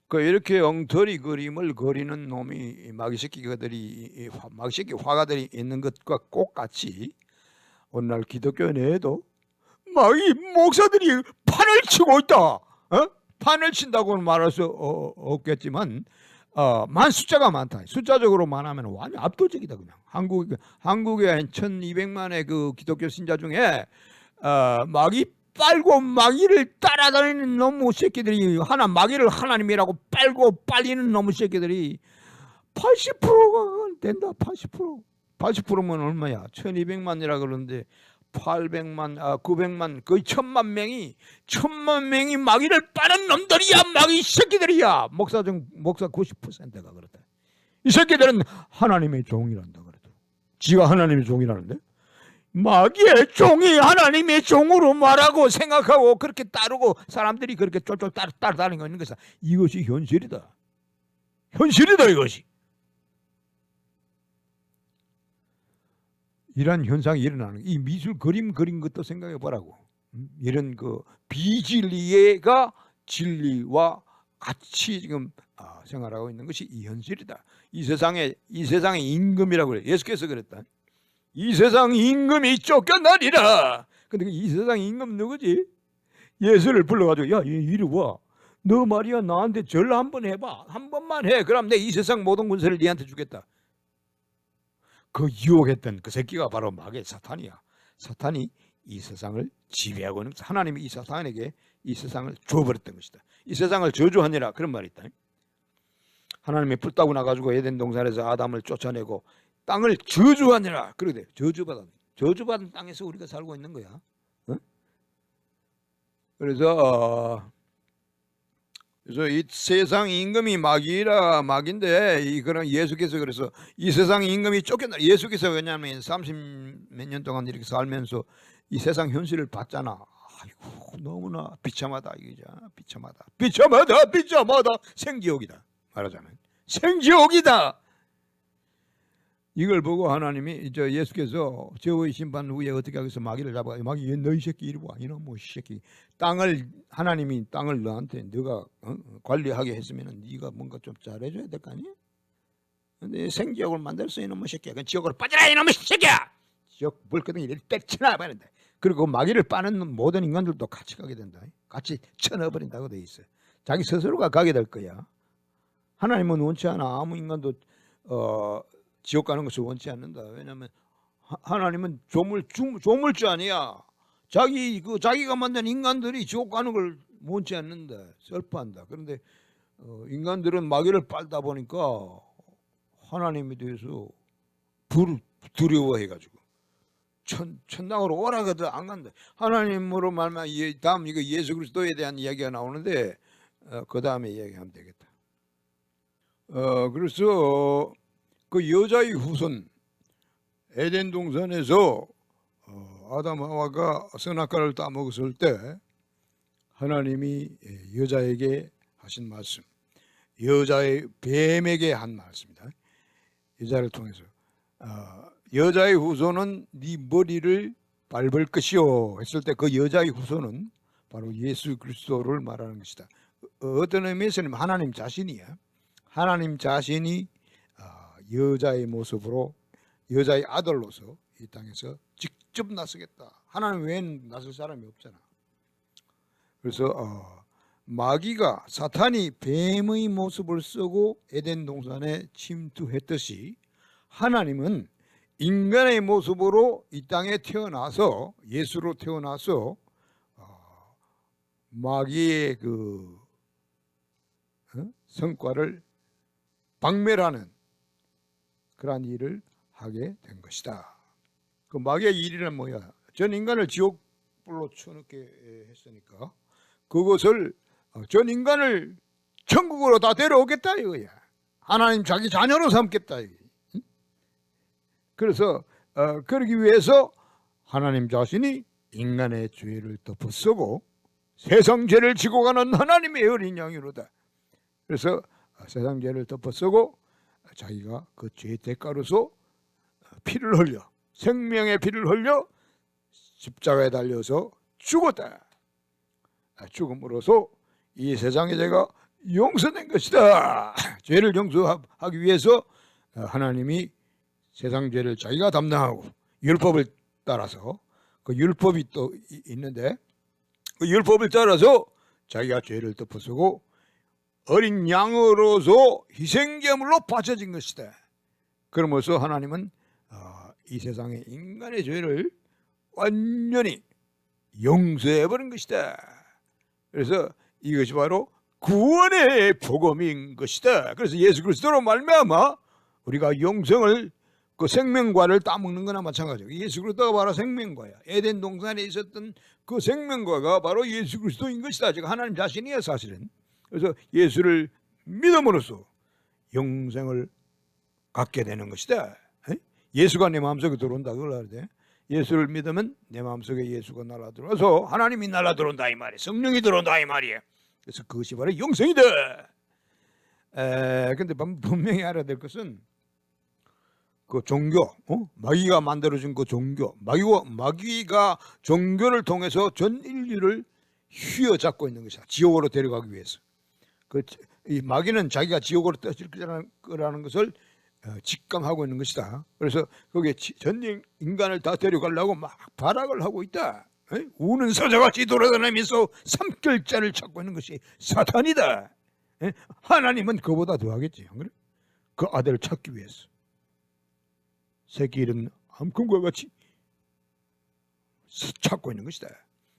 그 이렇게 엉터리 그림을 그리는 놈이 마귀새끼 화가들이 있는 것과 똑같이 오늘날 기독교 내에도 마귀 목사들이 판을 치고 있다. 판을 친다고는 말할 수 없겠지만 숫자가 많다. 숫자적으로 말하면 완전 압도적이다. 그냥 한국에 한 1200만의 그 기독교 신자 중에 마귀 빨고 마귀를 따라다니는 놈의 새끼들이 마귀를 하나님이라고 빨고 빨리는 놈의 새끼들이 80%가 된다. 80%면 얼마야? 1200만이라 그러는데 800만, 900만, 거의 1000만 명이 마귀를 빠는 놈들이야. 마귀 새끼들이야. 목사 90%가 그렇다. 이 새끼들은 하나님의 종이란다 그래도. 지가 하나님의 종이라는데 마귀의 종이 하나님의 종으로 말하고 생각하고 그렇게 따르고 사람들이 그렇게 쫄쫄 따라다니고 있는 것은 이것이 현실이다. 현실이다 이것이. 이런 현상이 일어나는 이 미술 그림 그린 것도 생각해 보라고. 이런 그 비진리가 진리와 같이 지금 생활하고 있는 것이 이 현실이다. 이 세상의 임금이라고 그래. 예수께서 그랬다. 이 세상 임금이 쫓겨나리라. 근데 이 세상 임금 누구지? 예수를 불러가지고 야, 이리 와. 너 말이야 나한테 절 한번 해봐. 한 번만 해. 그럼 내 이 세상 모든 권세를 네한테 주겠다. 그 유혹했던 그 새끼가 바로 마귀의 사탄이야. 사탄이 이 세상을 지배하고 있는 것이다. 하나님이 이 사탄에게 이 세상을 줘버렸던 것이다. 이 세상을 저주하니라 그런 말이 있다. 하나님이 불 따고 나가지고 에덴 동산에서 아담을 쫓아내고 땅을 저주하니라. 그러대. 저주받은 땅에서 우리가 살고 있는 거야. 어? 그래서 이 세상 임금이 마귀인데 그런 예수께서 그래서 이 세상 임금이 쫓겨나. 예수께서 왜냐하면 30 몇 년 동안 이렇게 살면서 이 세상 현실을 봤잖아. 아이고 너무나 비참하다 이거죠. 비참하다. 생지옥이다. 말하자면 생지옥이다. 이걸 보고 하나님이 예수께서 죄의 심판 후에 어떻게 하겠어? 마귀를 잡아. 마귀 너희 새끼 이리 와. 이놈 뭐 새끼. 하나님이 땅을 너한테 너가 관리하게 했으면 네가 뭔가 좀 잘해줘야 될 거 아니야? 근데 생지옥을 만들었어 이놈의 새끼야. 그럼 지옥으로 빠져라 이놈의 새끼야. 지옥 물끄덩이를 빽쳐놔 버린다. 그리고 마귀를 빠는 모든 인간들도 같이 가게 된다. 같이 쳐넣어버린다고 돼 있어. 자기 스스로가 가게 될 거야. 하나님은 원치 않아. 아무 인간도 지옥 가는 것을 원치 않는다. 왜냐하면 하나님은 조물주 아니야. 자기가 만든 인간들이 지옥 가는 걸 원치 않는다. 슬퍼한다. 그런데 인간들은 마귀를 빨다 보니까 하나님에 대해서 두려워해가지고 천당으로 오라 그래도 안 간다. 하나님으로 말하면 다음 이거 예수 그리스도에 대한 이야기가 나오는데 그 다음에 이야기하면 되겠다. 그래서 그 여자의 후손 에덴 동산에서 아담 하와가 선악과를 따먹었을 때 하나님이 여자에게 하신 말씀, 여자의 뱀에게 한 말씀입니다. 여자를 통해서 여자의 후손은 네 머리를 밟을 것이요 했을 때 그 여자의 후손은 바로 예수 그리스도를 말하는 것이다. 어떤 의미에서는 하나님 자신이야. 하나님 자신이 여자의 모습으로 여자의 아들로서 이 땅에서 직접 나서겠다. 하나님 외에는 나설 사람이 없잖아. 그래서 마귀가 사탄이 뱀의 모습을 쓰고 에덴 동산에 침투했듯이 하나님은 인간의 모습으로 이 땅에 태어나서 예수로 태어나서 마귀의 그 성과를 박멸하는 그러한 일을 하게 된 것이다. 그 마귀의 일이란 뭐야? 전 인간을 지옥불로 쳐넣게 했으니까 그것을 전 인간을 천국으로 다 데려오겠다 이거야. 하나님 자기 자녀로 삼겠다. 그래서 그러기 위해서 하나님 자신이 인간의 죄를 덮어쓰고 세상 죄를 지고 가는 하나님의 어린 양이로다. 그래서 세상 죄를 덮어쓰고 자기가 그 죄의 대가로서 피를 흘려 생명의 피를 흘려 십자가에 달려서 죽었다. 죽음으로써 이 세상의 죄가 용서된 것이다. 죄를 용서하기 위해서 하나님이 세상 죄를 자기가 담당하고 율법을 따라서 그 율법이 또 있는데 그 율법을 따라서 자기가 죄를 덮어쓰고 어린 양으로서 희생제물로 바쳐진 것이다. 그러면서 하나님은 이 세상의 인간의 죄를 완전히 용서해버린 것이다. 그래서 이것이 바로 구원의 복음인 것이다. 그래서 예수 그리스도로 말미암아 우리가 영생을 그 생명과를 따먹는 거나 마찬가지고, 예수 그리스도가 바로 생명과야. 에덴 동산에 있었던 그 생명과가 바로 예수 그리스도인 것이다. 제가 하나님 자신이에요, 사실은. 그래서 예수를 믿음으로써 영생을 갖게 되는 것이다. 예수가 내 마음속에 들어온다, 그걸 알아야 돼. 예수를 믿으면 내 마음속에 예수가 날아 들어와서 하나님이 날아 들어온다 이 말이에요. 성령이 들어온다 이 말이에요. 그래서 그것이 바로 영생이다. 근데 분명히 알아야 될 것은 그 종교, 마귀가 만들어준 그 종교, 마귀가 종교를 통해서 전 인류를 휘어잡고 있는 것이다. 지옥으로 데려가기 위해서. 이 마귀는 자기가 지옥으로 떠질 거라는 것을 직감하고 있는 것이다. 그래서 거기에 전 인간을 다 데려가려고 막 발악을 하고 있다. 우는 사자같이 돌아다니면서 삼킬자를 찾고 있는 것이 사탄이다. 하나님은 그보다 더 하겠지, 안 그래? 그 아들을 찾기 위해서 새끼 이른 암컷과 같이 찾고 있는 것이다.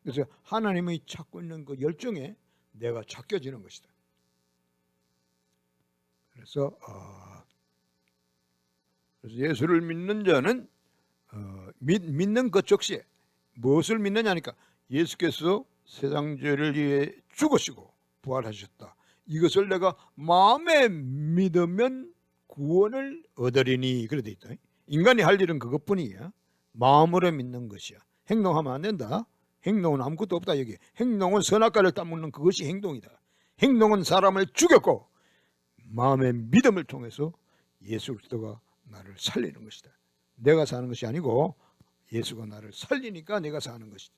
그래서 하나님이 찾고 있는 그 열정에 내가 찾겨지는 것이다. 그래서 예수를 믿는 자는 믿는 것 즉시 무엇을 믿느냐니까, 예수께서 세상 죄를 위해 죽으시고 부활하셨다. 이것을 내가 마음에 믿으면 구원을 얻으리니, 그래 돼 있다. 인간이 할 일은 그것뿐이야. 마음으로 믿는 것이야. 행동하면 안 된다. 행동은 아무것도 없다. 여기 행동은 선악과를 따먹는 그것이 행동이다. 행동은 사람을 죽였고 마음의 믿음을 통해서 예수 그리스도가 나를 살리는 것이다. 내가 사는 것이 아니고 예수가 나를 살리니까 내가 사는 것이다.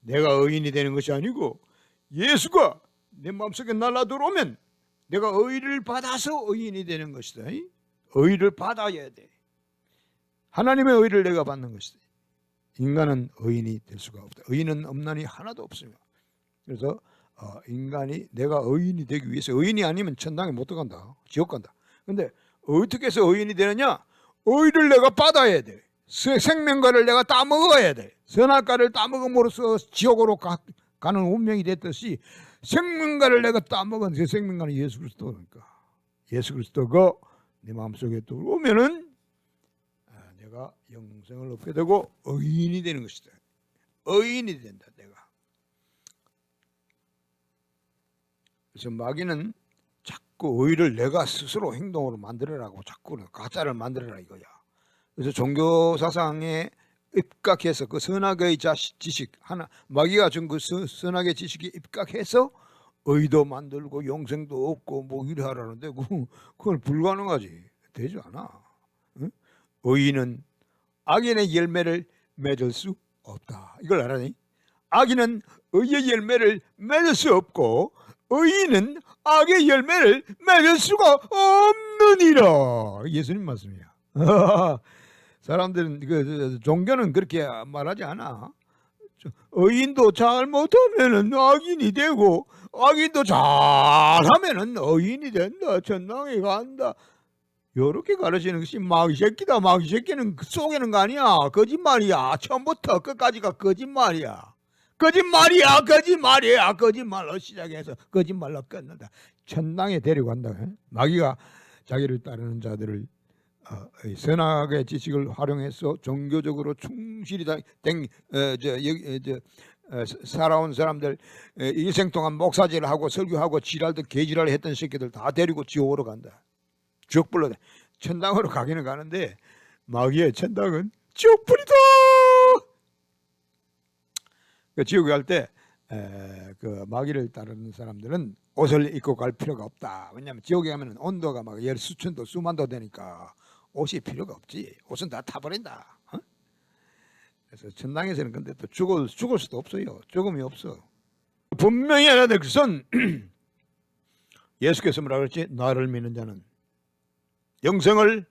내가 의인이 되는 것이 아니고 예수가 내 마음속에 날아 들어오면 내가 의를 받아서 의인이 되는 것이다. 의를 받아야 돼. 하나님의 의를 내가 받는 것이다. 인간은 의인이 될 수가 없다. 의인은 없나니 하나도 없으며. 그래서 인간이 내가 의인이 되기 위해서, 의인이 아니면 천당에 못 들어간다. 지옥 간다. 근데 어떻게 해서 의인이 되느냐? 의를 내가 받아야 돼. 생명과를 내가 따먹어야 돼. 선악과를 따먹음으로써 지옥으로 가는 운명이 됐듯이 생명과를 내가 따먹은 그 생명과는 예수 그리스도니까, 예수 그리스도가 내 마음속에 들어오면은 내가 영생을 얻게 되고 의인이 되는 것이다. 의인이 된다, 내가. 그래서 마귀는 자꾸 의를 내가 스스로 행동으로 만들어라고 자꾸 가짜를 만들어라 이거야. 그래서 종교 사상에 입각해서 그 선악의 지식 하나, 마귀가 준 그 선악의 지식에 입각해서 의도 만들고 영생도 얻고 뭐 이래 하라는데 그건 불가능하지. 되지 않아. 응? 의인은 악인의 열매를 맺을 수 없다. 이걸 알아니? 악인은 의의 열매를 맺을 수 없고 의인은 악의 열매를 맺을 수가 없느니라. 예수님 말씀이야. 사람들은 그 종교는 그렇게 말하지 않아. 의인도 잘못하면은 악인이 되고 악인도 잘하면은 의인이 된다. 천당에 간다. 요렇게 가르치는 것이 마귀 새끼다. 마귀 새끼는 속이는 거 아니야. 거짓말이야. 처음부터 끝까지가 거짓말이야. 거짓말이야. 거짓말이야. 거짓말로 시작해서 거짓말로 끝난다. 천당에 데려간다. 마귀가 자기를 따르는 자들을 선악의 지식을 활용해서 종교적으로 충실히 살아온 사람들, 일생 동안 목사질을 하고 설교하고 지랄도 개지랄 했던 새끼들 다 데리고 지옥으로 간다. 지옥불로. 천당으로 가기는 가는데 마귀의 천당은 지옥불이다. 지옥에 갈 때 그 마귀를 따르는 사람들은 옷을 입고 갈 필요가 없다. 왜냐하면 지옥에 가면 온도가 막 열 수천 도 수만 도 되니까 옷이 필요가 없지. 옷은 다 타버린다. 그래서 천당에서는 근데 또 죽을 수도 없어요. 죽음이 없어. 분명히 알아야 될 것은 예수께서 뭐라 그랬지? 나를 믿는 자는 영생을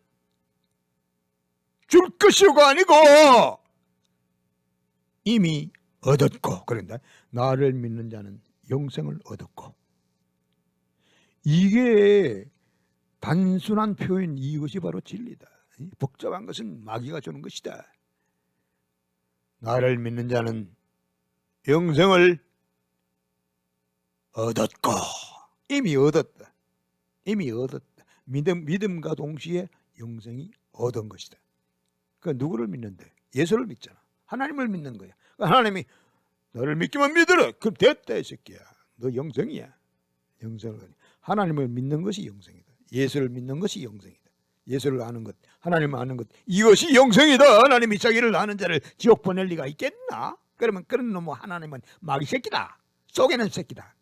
줄 것이오가 아니고 이미 얻었고, 그런다. 나를 믿는 자는 영생을 얻었고 이게 단순한 표현, 이것이 바로 진리다. 복잡한 것은 마귀가 주는 것이다. 나를 믿는 자는 영생을 얻었고, 이미 얻었다. 이미 얻었다. 믿음과 동시에 영생이 얻은 것이다. 그 누구를 믿는데? 예수를 믿잖아. 하나님을 믿는 거야. 하나님이 너를 믿기만 믿으라. 그럼 됐다 이 새끼야. 너 영생이야. 영생을 얻으니. 하나님을 믿는 것이 영생이다. 예수를 믿는 것이 영생이다. 예수를 아는 것, 하나님을 아는 것, 이것이 영생이다. 하나님이 자기를 아는 자를 지옥 보낼 리가 있겠나? 그러면 그런 놈 하나님은 마귀 새끼다. 속이는 새끼다.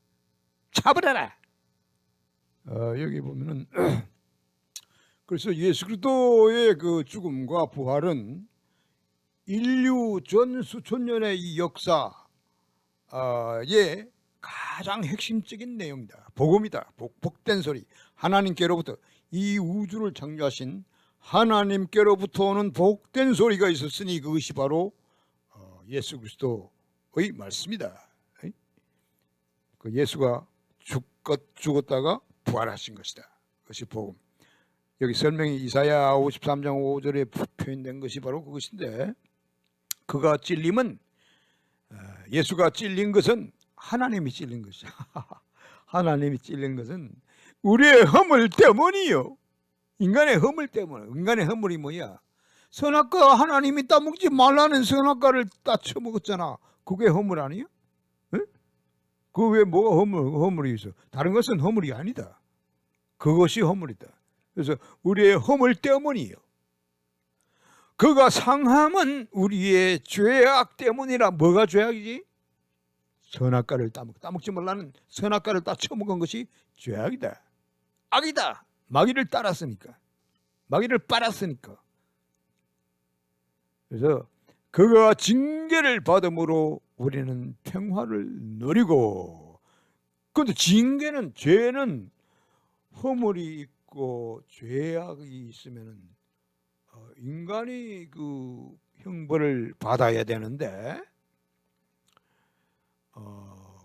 잡으라라. 여기 보면은 그래서 예수 그리스도의 그 죽음과 부활은 인류 전 수천 년의 이 역사의 가장 핵심적인 내용이다. 복음이다. 복된 소리. 하나님께로부터 이 우주를 창조하신 하나님께로부터 오는 복된 소리가 있었으니 그것이 바로 예수 그리스도의 말씀이다. 그 예수가 죽었다가 부활하신 것이다. 그것이 복음. 여기 설명이 이사야 53장 5절에 표현된 것이 바로 그것인데, 그가 찔림은, 예수가 찔린 것은 하나님이 찔린 것이야. 하나님이 찔린 것은 우리의 허물 때문이요. 인간의 허물 때문에. 인간의 허물이 뭐야? 선악과, 하나님이 따먹지 말라는 선악과를 따쳐 먹었잖아. 그게 허물 아니야? 응? 그 왜 뭐가 허물이 있어? 다른 것은 허물이 아니다. 그것이 허물이다. 그래서 우리의 허물 때문이요. 그가 상함은 우리의 죄악 때문이라. 뭐가 죄악이지? 선악과를 따먹지 말라는 선악과를 따쳐먹은 것이 죄악이다. 악이다. 마귀를 따랐으니까. 마귀를 빨았으니까. 그래서 그가 징계를 받음으로 우리는 평화를 누리고, 그런데 징계는, 죄는 허물이 있고 죄악이 있으면은 인간이 그 형벌을 받아야 되는데,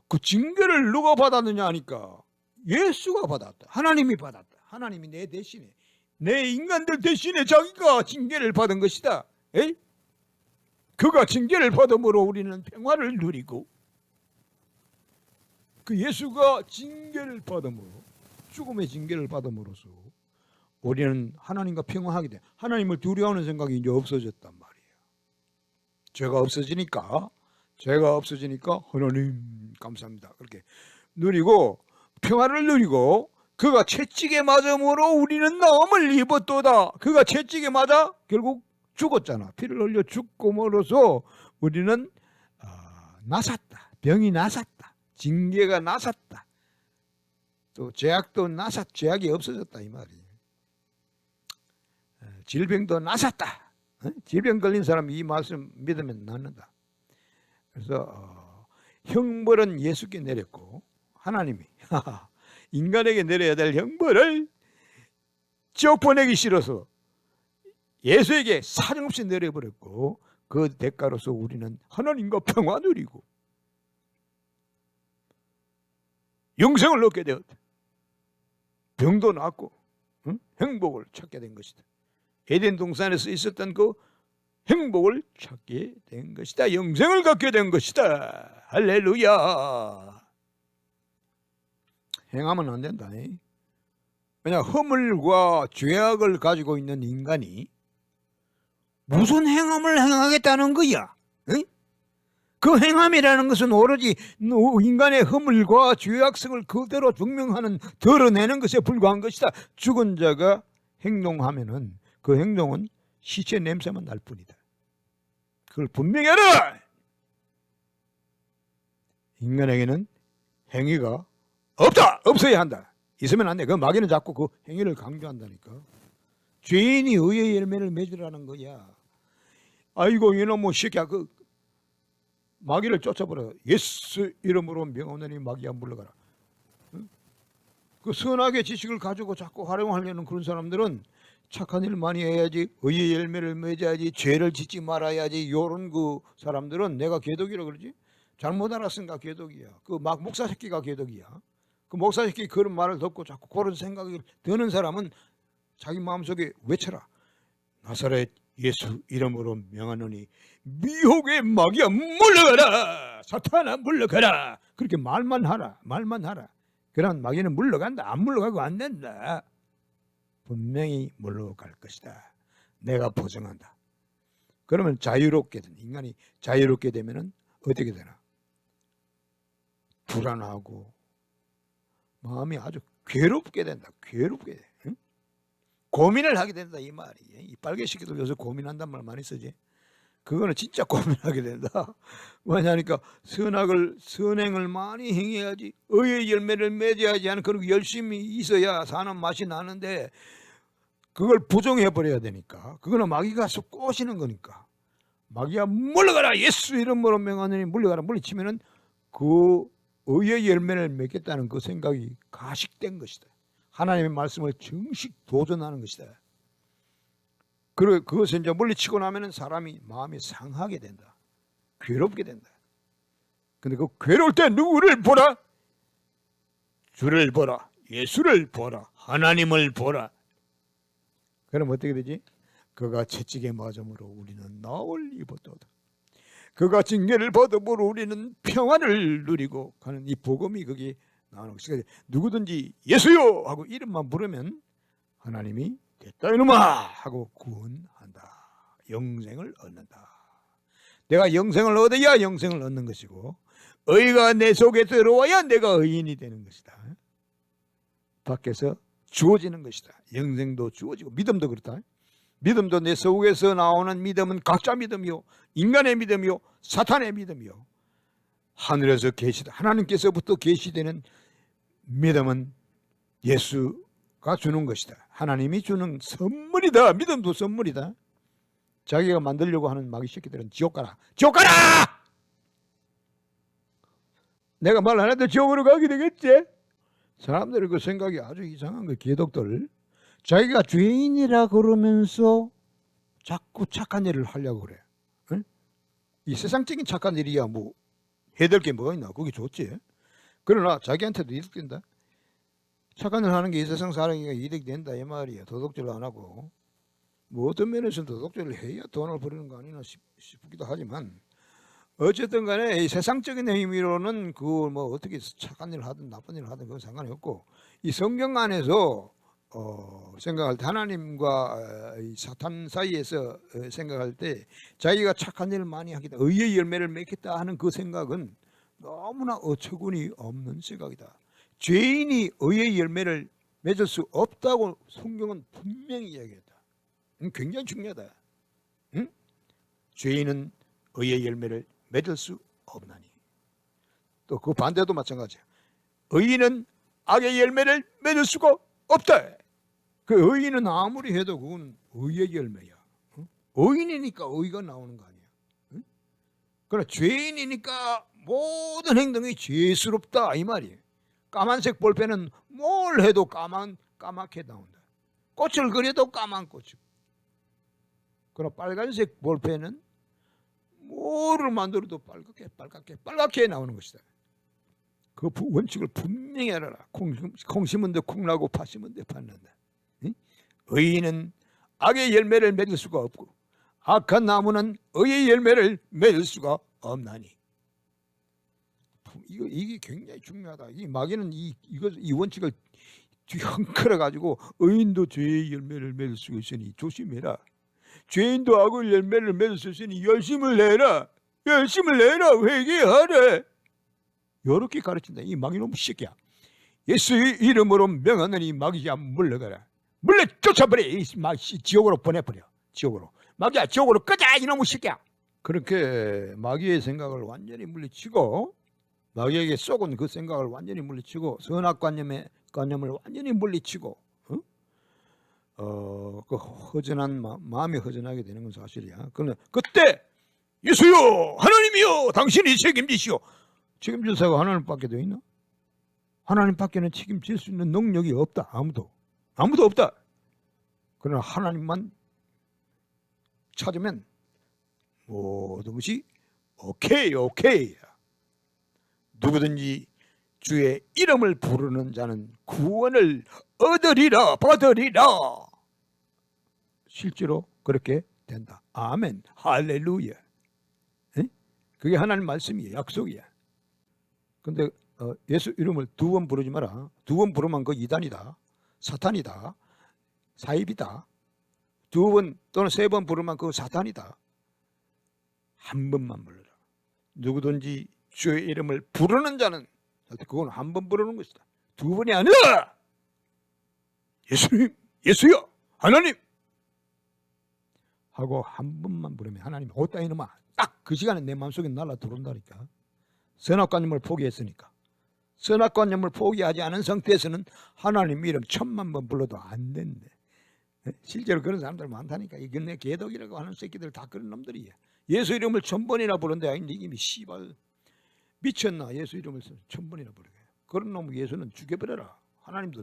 그 징계를 누가 받았느냐 하니까 예수가 받았다. 하나님이 받았다. 하나님이 내 대신에, 내 인간들 대신에 자기가 징계를 받은 것이다. 에이? 그가 징계를 받음으로 우리는 평화를 누리고, 그 예수가 징계를 받음으로, 죽음의 징계를 받음으로써 우리는 하나님과 평화하게 돼. 하나님을 두려워하는 생각이 이제 없어졌단 말이에요. 죄가 없어지니까 하나님 감사합니다. 그렇게 누리고 평화를 누리고, 그가 채찍에 맞음으로 우리는 나음을 입었도다. 그가 채찍에 맞아 결국 죽었잖아. 피를 흘려 죽음으로써 우리는 나섰다. 병이 나섰다. 징계가 나섰다. 또 죄악도 죄악이 없어졌다 이 말이에요. 질병도 나섰다. 질병 걸린 사람이 이 말씀 믿으면 낫는다. 그래서 형벌은 예수께 내렸고, 하나님이 인간에게 내려야 될 형벌을 지옥 보내기 싫어서 예수에게 사정없이 내려버렸고, 그 대가로서 우리는 하나님과 평화 누리고 영생을 얻게 되었다. 병도 낫고 행복을 찾게 된 것이다. 에덴 동산에서 있었던 그 행복을 찾게 된 것이다. 영생을 갖게 된 것이다. 할렐루야. 행하면 안 된다. 왜냐, 허물과 죄악을 가지고 있는 인간이 무슨 행함을 행하겠다는 거야? 응? 그 행함이라는 것은 오로지 인간의 허물과 죄악성을 그대로 증명하는, 드러내는 것에 불과한 것이다. 죽은 자가 행동하면은 그 행동은 시체 냄새만 날 뿐이다. 그걸 분명히 알아. 인간에게는 행위가 없다. 없어야 한다. 있으면 안 돼. 그 마귀는 자꾸 그 행위를 강조한다니까. 죄인이 의의 열매를 맺으라는 거야. 아이고 이놈의 새끼야, 그 마귀를 쫓아버려. 예수 이름으로 명하노니 마귀야 물러가라. 그 선악의 지식을 가지고 자꾸 활용하려는 그런 사람들은 착한 일 많이 해야지, 의의 열매를 맺어야지, 죄를 짓지 말아야지, 요런 그 사람들은 내가 개독이라 그러지? 잘못 알았으니까 개독이야. 그 막 목사 새끼가 개독이야. 그 목사님께 그런 말을 듣고 자꾸 그런 생각이 드는 사람은 자기 마음속에 외쳐라. 나사렛 예수 이름으로 명하노니 미혹의 마귀야 물러가라. 사탄아 물러가라. 그렇게 말만 하라. 말만 하라. 그러면 마귀는 물러간다. 안 물러가고 안 된다. 분명히 물러갈 것이다. 내가 보증한다. 그러면 자유롭게 된 인간이 자유롭게 되면은 어떻게 되나? 불안하고 마음이 아주 괴롭게 된다. 괴롭게 돼. 응? 고민을 하게 된다 이 말이. 이 빨개시기도 요새 고민한단 말 많이 쓰지. 그거는 진짜 고민하게 된다. 왜냐하니까 선행을 많이 행해야지 의의 열매를 맺어야지 하는 그런 열심히 있어야 사는 맛이 나는데 그걸 부정해 버려야 되니까 그거는 마귀가 꼬시는 거니까 마귀야 물러가라 예수 이름으로 명하노니 물러가라 물리치면은 그 의의 열매를 맺겠다는 그 생각이 가식된 것이다. 하나님의 말씀을 정식 도전하는 것이다. 그것을 이제 물리치고 나면은 사람이 마음이 상하게 된다. 괴롭게 된다. 근데 그 괴로울 때 누구를 보라? 주를 보라. 예수를 보라. 하나님을 보라. 그럼 어떻게 되지? 그가 채찍에 맞음으로 우리는 나을 입었도다. 그가 징계를 받음으로 우리는 평안을 누리고 가는 이 복음이 거기 나오는 것이다. 누구든지 예수요 하고 이름만 부르면 하나님이 됐다 이놈아 하고 구원한다. 영생을 얻는다. 내가 영생을 얻어야 영생을 얻는 것이고 의가 내 속에 들어와야 내가 의인이 되는 것이다. 밖에서 주어지는 것이다. 영생도 주어지고 믿음도 그렇다. 믿음도 내 속에서 나오는 믿음은 가짜 믿음이요 인간의 믿음이요 사탄의 믿음이요 하늘에서 계시다 하나님께서부터 계시되는 믿음은 예수가 주는 것이다. 하나님이 주는 선물이다. 믿음도 선물이다. 자기가 만들려고 하는 마귀 새끼들은 지옥 가라. 지옥 가라! 내가 말 안 해도 지옥으로 가게 되겠지? 사람들의 그 생각이 아주 이상한 거. 개독들 자기가 죄인이라 그러면서 자꾸 착한 일을 하려고 그래. 응? 이 세상적인 착한 일이야 뭐 해야 될 게 뭐가 있나? 그게 좋지. 그러나 자기한테도 이득된다. 착한 일 하는 게 이 세상 사람에게 이득된다 이 말이야. 도둑질 안 하고 뭐 어떤 면에서는 도둑질을 해야 돈을 버리는 거 아니나 싶기도 하지만 어쨌든 간에 이 세상적인 의미로는 그 뭐 어떻게 착한 일을 하든 나쁜 일을 하든 그건 상관이 없고 이 성경 안에서 생각할 때 하나님과 이 사탄 사이에서 생각할 때 자기가 착한 일을 많이 하겠다 의의 열매를 맺겠다 하는 그 생각은 너무나 어처구니 없는 생각이다. 죄인이 의의 열매를 맺을 수 없다고 성경은 분명히 이야기했다. 굉장히 중요하다. 응? 죄인은 의의 열매를 맺을 수 없나니. 또 그 반대도 마찬가지야. 의인은 악의 열매를 맺을 수가 없다. 그 의인은 아무리 해도 그건 의의 열매야. 응? 의인이니까 의가 나오는 거 아니야. 응? 그러나 죄인이니까 모든 행동이 죄스럽다 이 말이에요. 까만색 볼펜은 뭘 해도 까맣게 나온다. 꽃을 그려도 까만 꽃이고. 그러나 빨간색 볼펜은 뭐를 만들어도 빨갛게 나오는 것이다. 그 원칙을 분명히 알아라. 콩 심은 데 콩 나고 파 심은 데 팥 난다. 응? 의인은 악의 열매를 맺을 수가 없고 악한 나무는 의의 열매를 맺을 수가 없나니. 이게 굉장히 중요하다. 이 마귀는 이 원칙을 뒤엉클어 가지고 의인도 죄의 열매를 맺을 수 있으니 조심해라. 죄인도 악의 열매를 맺을 수 있으니 열심을 내라. 회개하라. 이렇게 가르친다. 이 마귀놈 새끼야. 예수의 이름으로 명하느니 마귀야 물러가라. 물러 쫓아버려. 이 지옥으로 보내버려. 지옥으로. 마귀야 지옥으로 꺼져 이놈의 새끼야. 그렇게 마귀의 생각을 완전히 물리치고 마귀에게 쏘은 그 생각을 완전히 물리치고 선악관념을 완전히 물리치고 그 허전한 마음이 허전하게 되는 건 사실이야. 그러나 그때 예수요 하나님이요 당신이 책임지시오. 책임질 사가 하나님밖에 더 있나? 하나님밖에는 책임질 수 있는 능력이 없다. 아무도 없다. 그러나 하나님만 찾으면 모든 것이 오케이. 누구든지 주의 이름을 부르는 자는 구원을 얻으리라 받으리라. 실제로 그렇게 된다. 아멘. 할렐루야. 에? 그게 하나님 말씀이에요. 약속이야. 근데 예수 이름을 2번 부르지 마라. 2번 부르면 그 이단이다, 사탄이다, 사입이다. 2번 또는 3번 부르면 그 사탄이다. 한 번만 불러라. 누구든지 주의 이름을 부르는 자는, 그건 한 번 부르는 것이다. 2번이 아니라 예수님, 예수여, 하나님 하고 한 번만 부르면 하나님 어따 이놈아 딱 그 시간에 내 마음속에 날아 들어온다니까. 선악관념을 포기했으니까. 선악관념을 포기하지 않은 상태에서는 하나님 이름 1000만 번 불러도 안 된대. 실제로 그런 사람들 많다니까. 이건 내 개독이라고 하는 새끼들 다 그런 놈들이야. 예수 이름을 1000번이나 부른데 이미 씨발 미쳤나. 예수 이름을 1000번이나 부르게. 그런 놈 예수는 죽여버려라. 하나님도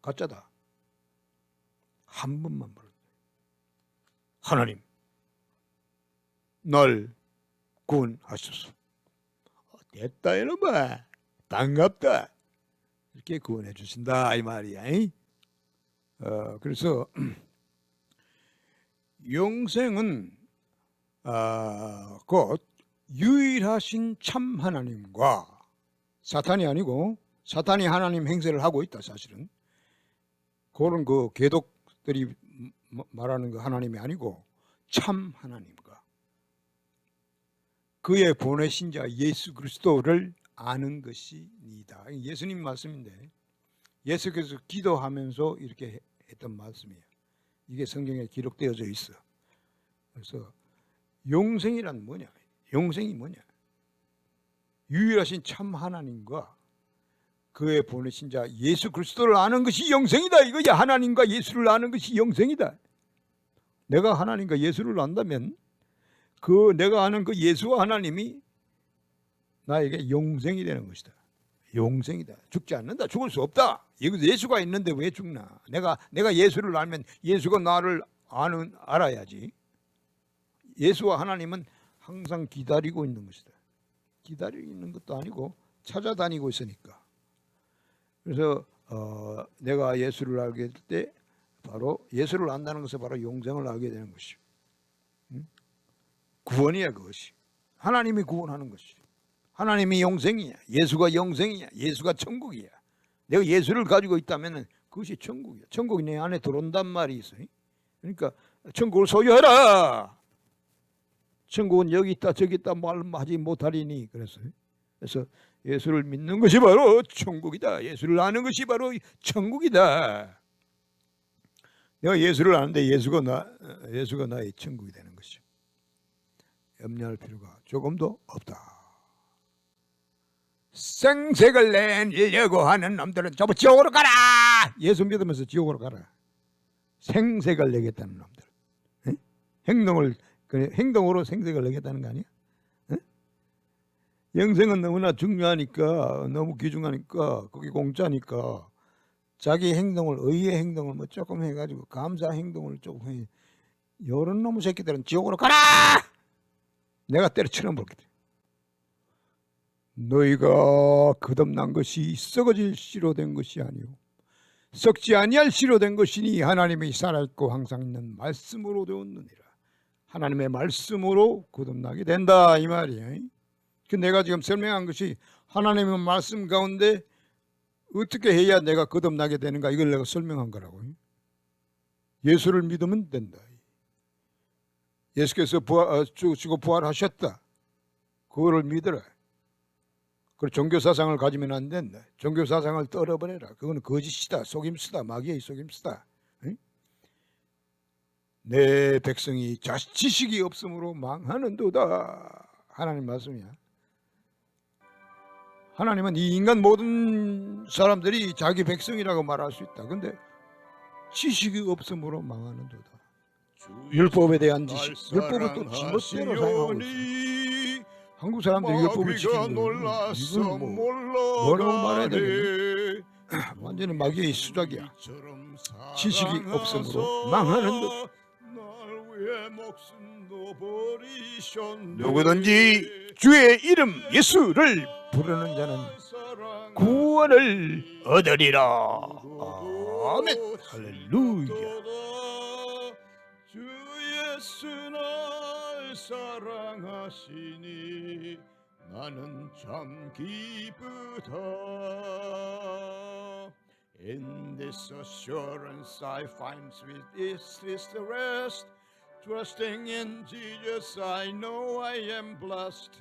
가짜다. 한 번만 부른대. 하나님 날 구원하소서. 됐다 이놈아, 반갑다, 이렇게 구원해 주신다 이 말이야. 그래서 영생은 곧 유일하신 참 하나님과, 사탄이 아니고 사탄이 하나님 행세를 하고 있다 사실은. 그런 그 개독들이 말하는 그 하나님이 아니고 참 하나님과 그의 보내신 자 예수 그리스도를 아는 것이니다. 예수님 말씀인데 예수께서 기도하면서 이렇게 했던 말씀이에요. 이게 성경에 기록되어져 있어. 그래서 영생이란 뭐냐? 영생이 뭐냐? 유일하신 참 하나님과 그의 보내신 자 예수 그리스도를 아는 것이 영생이다 이거야. 하나님과 예수를 아는 것이 영생이다. 내가 하나님과 예수를 안다면 그 내가 아는 그 예수와 하나님이 나에게 영생이 되는 것이다. 영생이다. 죽지 않는다. 죽을 수 없다. 예수가 있는데 왜 죽나? 내가 예수를 알면 예수가 나를 알아야지. 예수와 하나님은 항상 기다리고 있는 것이다. 기다리고 있는 것도 아니고 찾아다니고 있으니까. 그래서 내가 예수를 알게 될 때 바로 예수를 안다는 것은 바로 영생을 알게 되는 것이죠. 구원이야 그것이. 하나님이 구원하는 것이. 하나님이 영생이야. 예수가 영생이야. 예수가 천국이야. 내가 예수를 가지고 있다면 그것이 천국이야. 천국이 내 안에 들어온단 말이 있어요. 그러니까 천국을 소유하라. 천국은 여기 있다 저기 있다 말하지 못하리니. 그래서 예수를 믿는 것이 바로 천국이다. 예수를 아는 것이 바로 천국이다. 내가 예수를 아는데 예수가 나의 천국이 되는 것이죠. 염려할 필요가 조금도 없다. 생색을 내려고 하는 놈들은 저 지옥으로 가라. 예수 믿으면서 지옥으로 가라. 생색을 내겠다는 놈들. 행동으로 생색을 내겠다는 거 아니야? 영생은 너무나 중요하니까, 너무 귀중하니까, 거기 공짜니까 자기 행동을, 의의 행동을 뭐 조금 해가지고 감사 행동을 조금 해. 이런 놈의 새끼들은 지옥으로 가라. 내가 때려치는 볼게. 너희가 거듭난 것이 썩어질 씨로 된 것이 아니오 썩지 아니할 씨로 된 것이니 하나님이 살아있고 항상 있는 말씀으로 되었느니라. 하나님의 말씀으로 거듭나게 된다 이 말이에요. 그 내가 지금 설명한 것이 하나님의 말씀 가운데 어떻게 해야 내가 거듭나게 되는가, 이걸 내가 설명한 거라고요. 예수를 믿으면 된다. 예수께서 죽고 부활하셨다. 그거를 믿어라. 그리고 종교사상을 가지면 안 된다. 종교사상을 떨어버려라. 그건 거짓이다. 속임수다. 마귀의 속임수다. 응? 내 백성이 지식이 없으므로 망하는도다. 하나님 말씀이야. 하나님은 이 인간 모든 사람들이 자기 백성이라고 말할 수 있다. 근데 지식이 없으므로 망하는도다. 율법에 대한 지식, 율법을 또 지멋대로 사용하고 있어. 한국 사람들이 율법을 지키는데 이건 뭐라고 말해야 되겠네. 완전히 마귀의 수작이야. 지식이 없으므로 망하는도다. 누구든지 주의 이름 예수를 부르는 자는 구원을 얻으리라. 아멘. 할렐루야. 주 예수 날 사랑하시니 나는 참 기쁘다. In this assurance I find sweet is the rest. Trusting in Jesus I know I am blessed.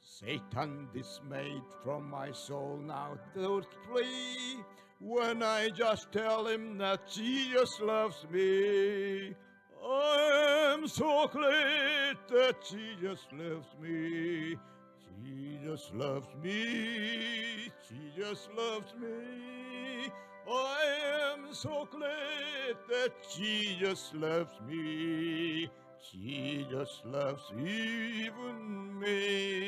Satan dismayed from my soul now doth flee when I just tell him that Jesus loves me. I'm so glad that Jesus loves me. Jesus loves me. Jesus loves me. I am so glad that Jesus loves me. Jesus loves even me.